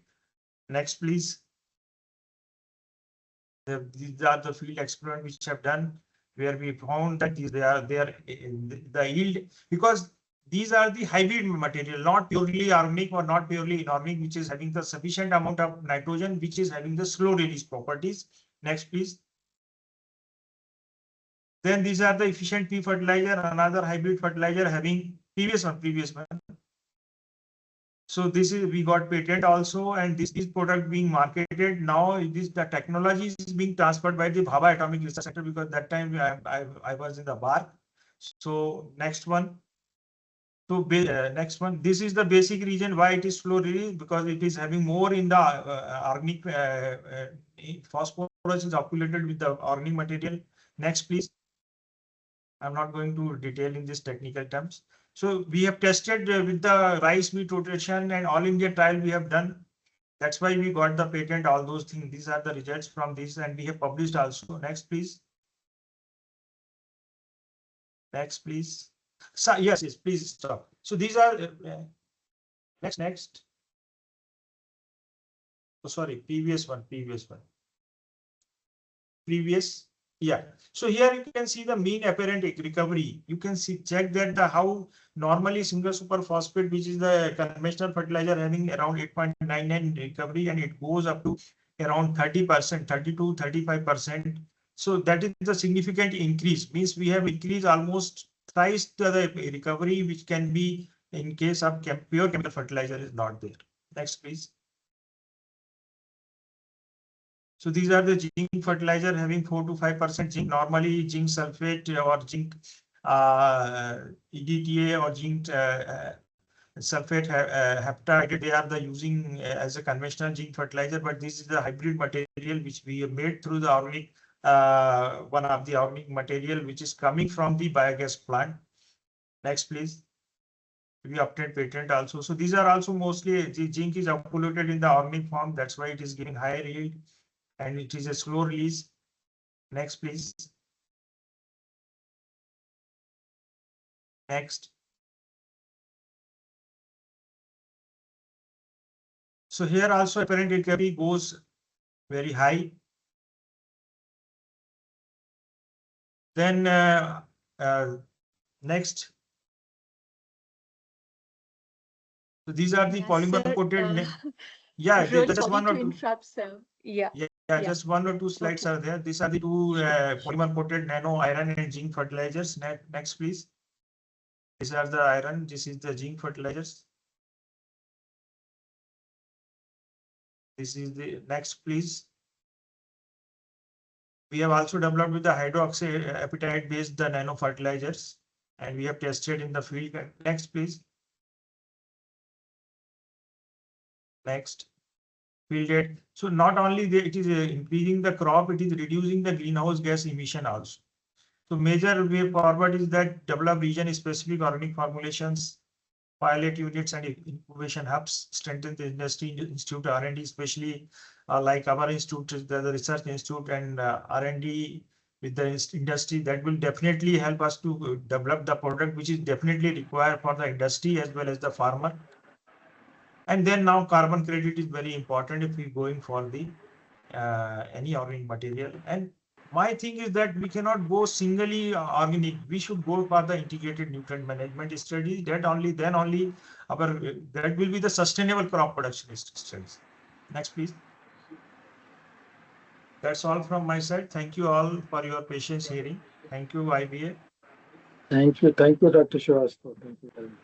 Next, please. These are the field experiments which have done, where we found that they are the yield, because these are the hybrid material, not purely organic or not purely inorganic, which is having the sufficient amount of nitrogen, which is having the slow release properties. Next, please. Then these are the efficient P fertilizer, another hybrid fertilizer having previous one. So this is, we got patent also, and this is product being marketed now. The technology is being transferred by the Bhabha Atomic Research Center, because that time I was in the bar. So next one. So next one. This is the basic reason why it is slow release, because it is having more in the organic phosphorus is accumulated with the organic material. Next, please. I'm not going to detail in this technical terms. So we have tested with the rice wheat rotation and all India trial we have done. That's why we got the patent, all those things. These are the results from this, and we have published also. Next, please. Next, please. So, yes, please stop. So these are next. Oh, sorry, previous one. Yeah. So here you can see the mean apparent recovery. You can check that how normally single super phosphate, which is the conventional fertilizer, having around 8.99 recovery, and it goes up to around 30%, 32, 35%. So that is the significant increase. Means we have increased almost thrice the recovery, which can be in case of pure chemical fertilizer is not there. Next, please. So these are the zinc fertilizer having 4 to 5% zinc. Normally zinc sulfate or zinc EDTA or zinc sulfate heptide, they are the using as a conventional zinc fertilizer, but this is the hybrid material which we have made through the organic, one of the organic material which is coming from the biogas plant. Next, please. We obtained patent also. So these are also mostly the zinc is accumulated in the organic form. That's why it is giving higher yield, and it is a slow release. Next, please. Next. So here also apparent recovery goes very high. Then next. So these are the polymer coated. Yeah, just one or two. Yeah, just one or two slides are there. These are the two polymer coated nano iron and zinc fertilizers. Next, please. These are the iron. This is the zinc fertilizers. This is the next, please. We have also developed with the hydroxyapatite based the nano fertilizers, and we have tested in the field. Next, please. Next. Field. So not only it is increasing the crop, it is reducing the greenhouse gas emission also. So major way forward is that develop region specific organic formulations, pilot units and incubation hubs, strengthen the industry institute R&D, especially like our institute, the research institute and R&D with the industry. That will definitely help us to develop the product which is definitely required for the industry as well as the farmer. And then now carbon credit is very important if we're going for the any organic material. And my thing is that we cannot go singly organic. We should go for the integrated nutrient management studies. Then only our that will be the sustainable crop production studies. Next, please. That's all from my side. Thank you all for your patience hearing. Thank you, IBA.
Thank you, Dr. Shrivastava. Thank you very much.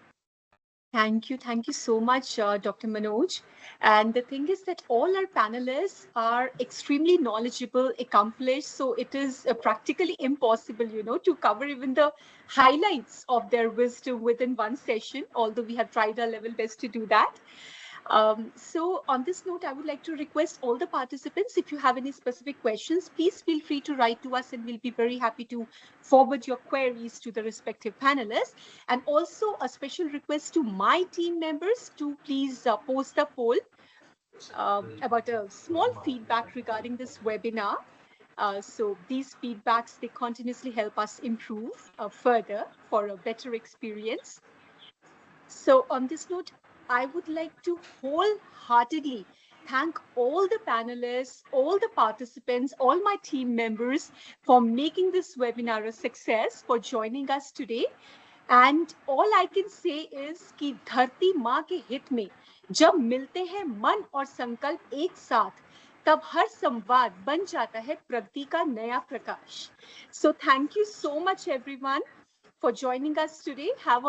Thank you so much, Dr. Manoj. And the thing is that all our panelists are extremely knowledgeable, accomplished. So it is practically impossible, to cover even the highlights of their wisdom within one session, although we have tried our level best to do that. So on this note, I would like to request all the participants, if you have any specific questions, please feel free to write to us and we'll be very happy to forward your queries to the respective panelists. And also a special request to my team members to please post a poll about a small feedback regarding this webinar. So these feedbacks, they continuously help us improve further for a better experience. So on this note, I would like to wholeheartedly thank all the panelists, all the participants, all my team members for making this webinar a success, for joining us today. And all I can say is कि धरती माँ के हित में जब मिलते हैं मन और संकल्प एक साथ, तब हर संवाद बन जाता है प्रगति का नया प्रकाश. So thank you so much everyone for joining us today. Have a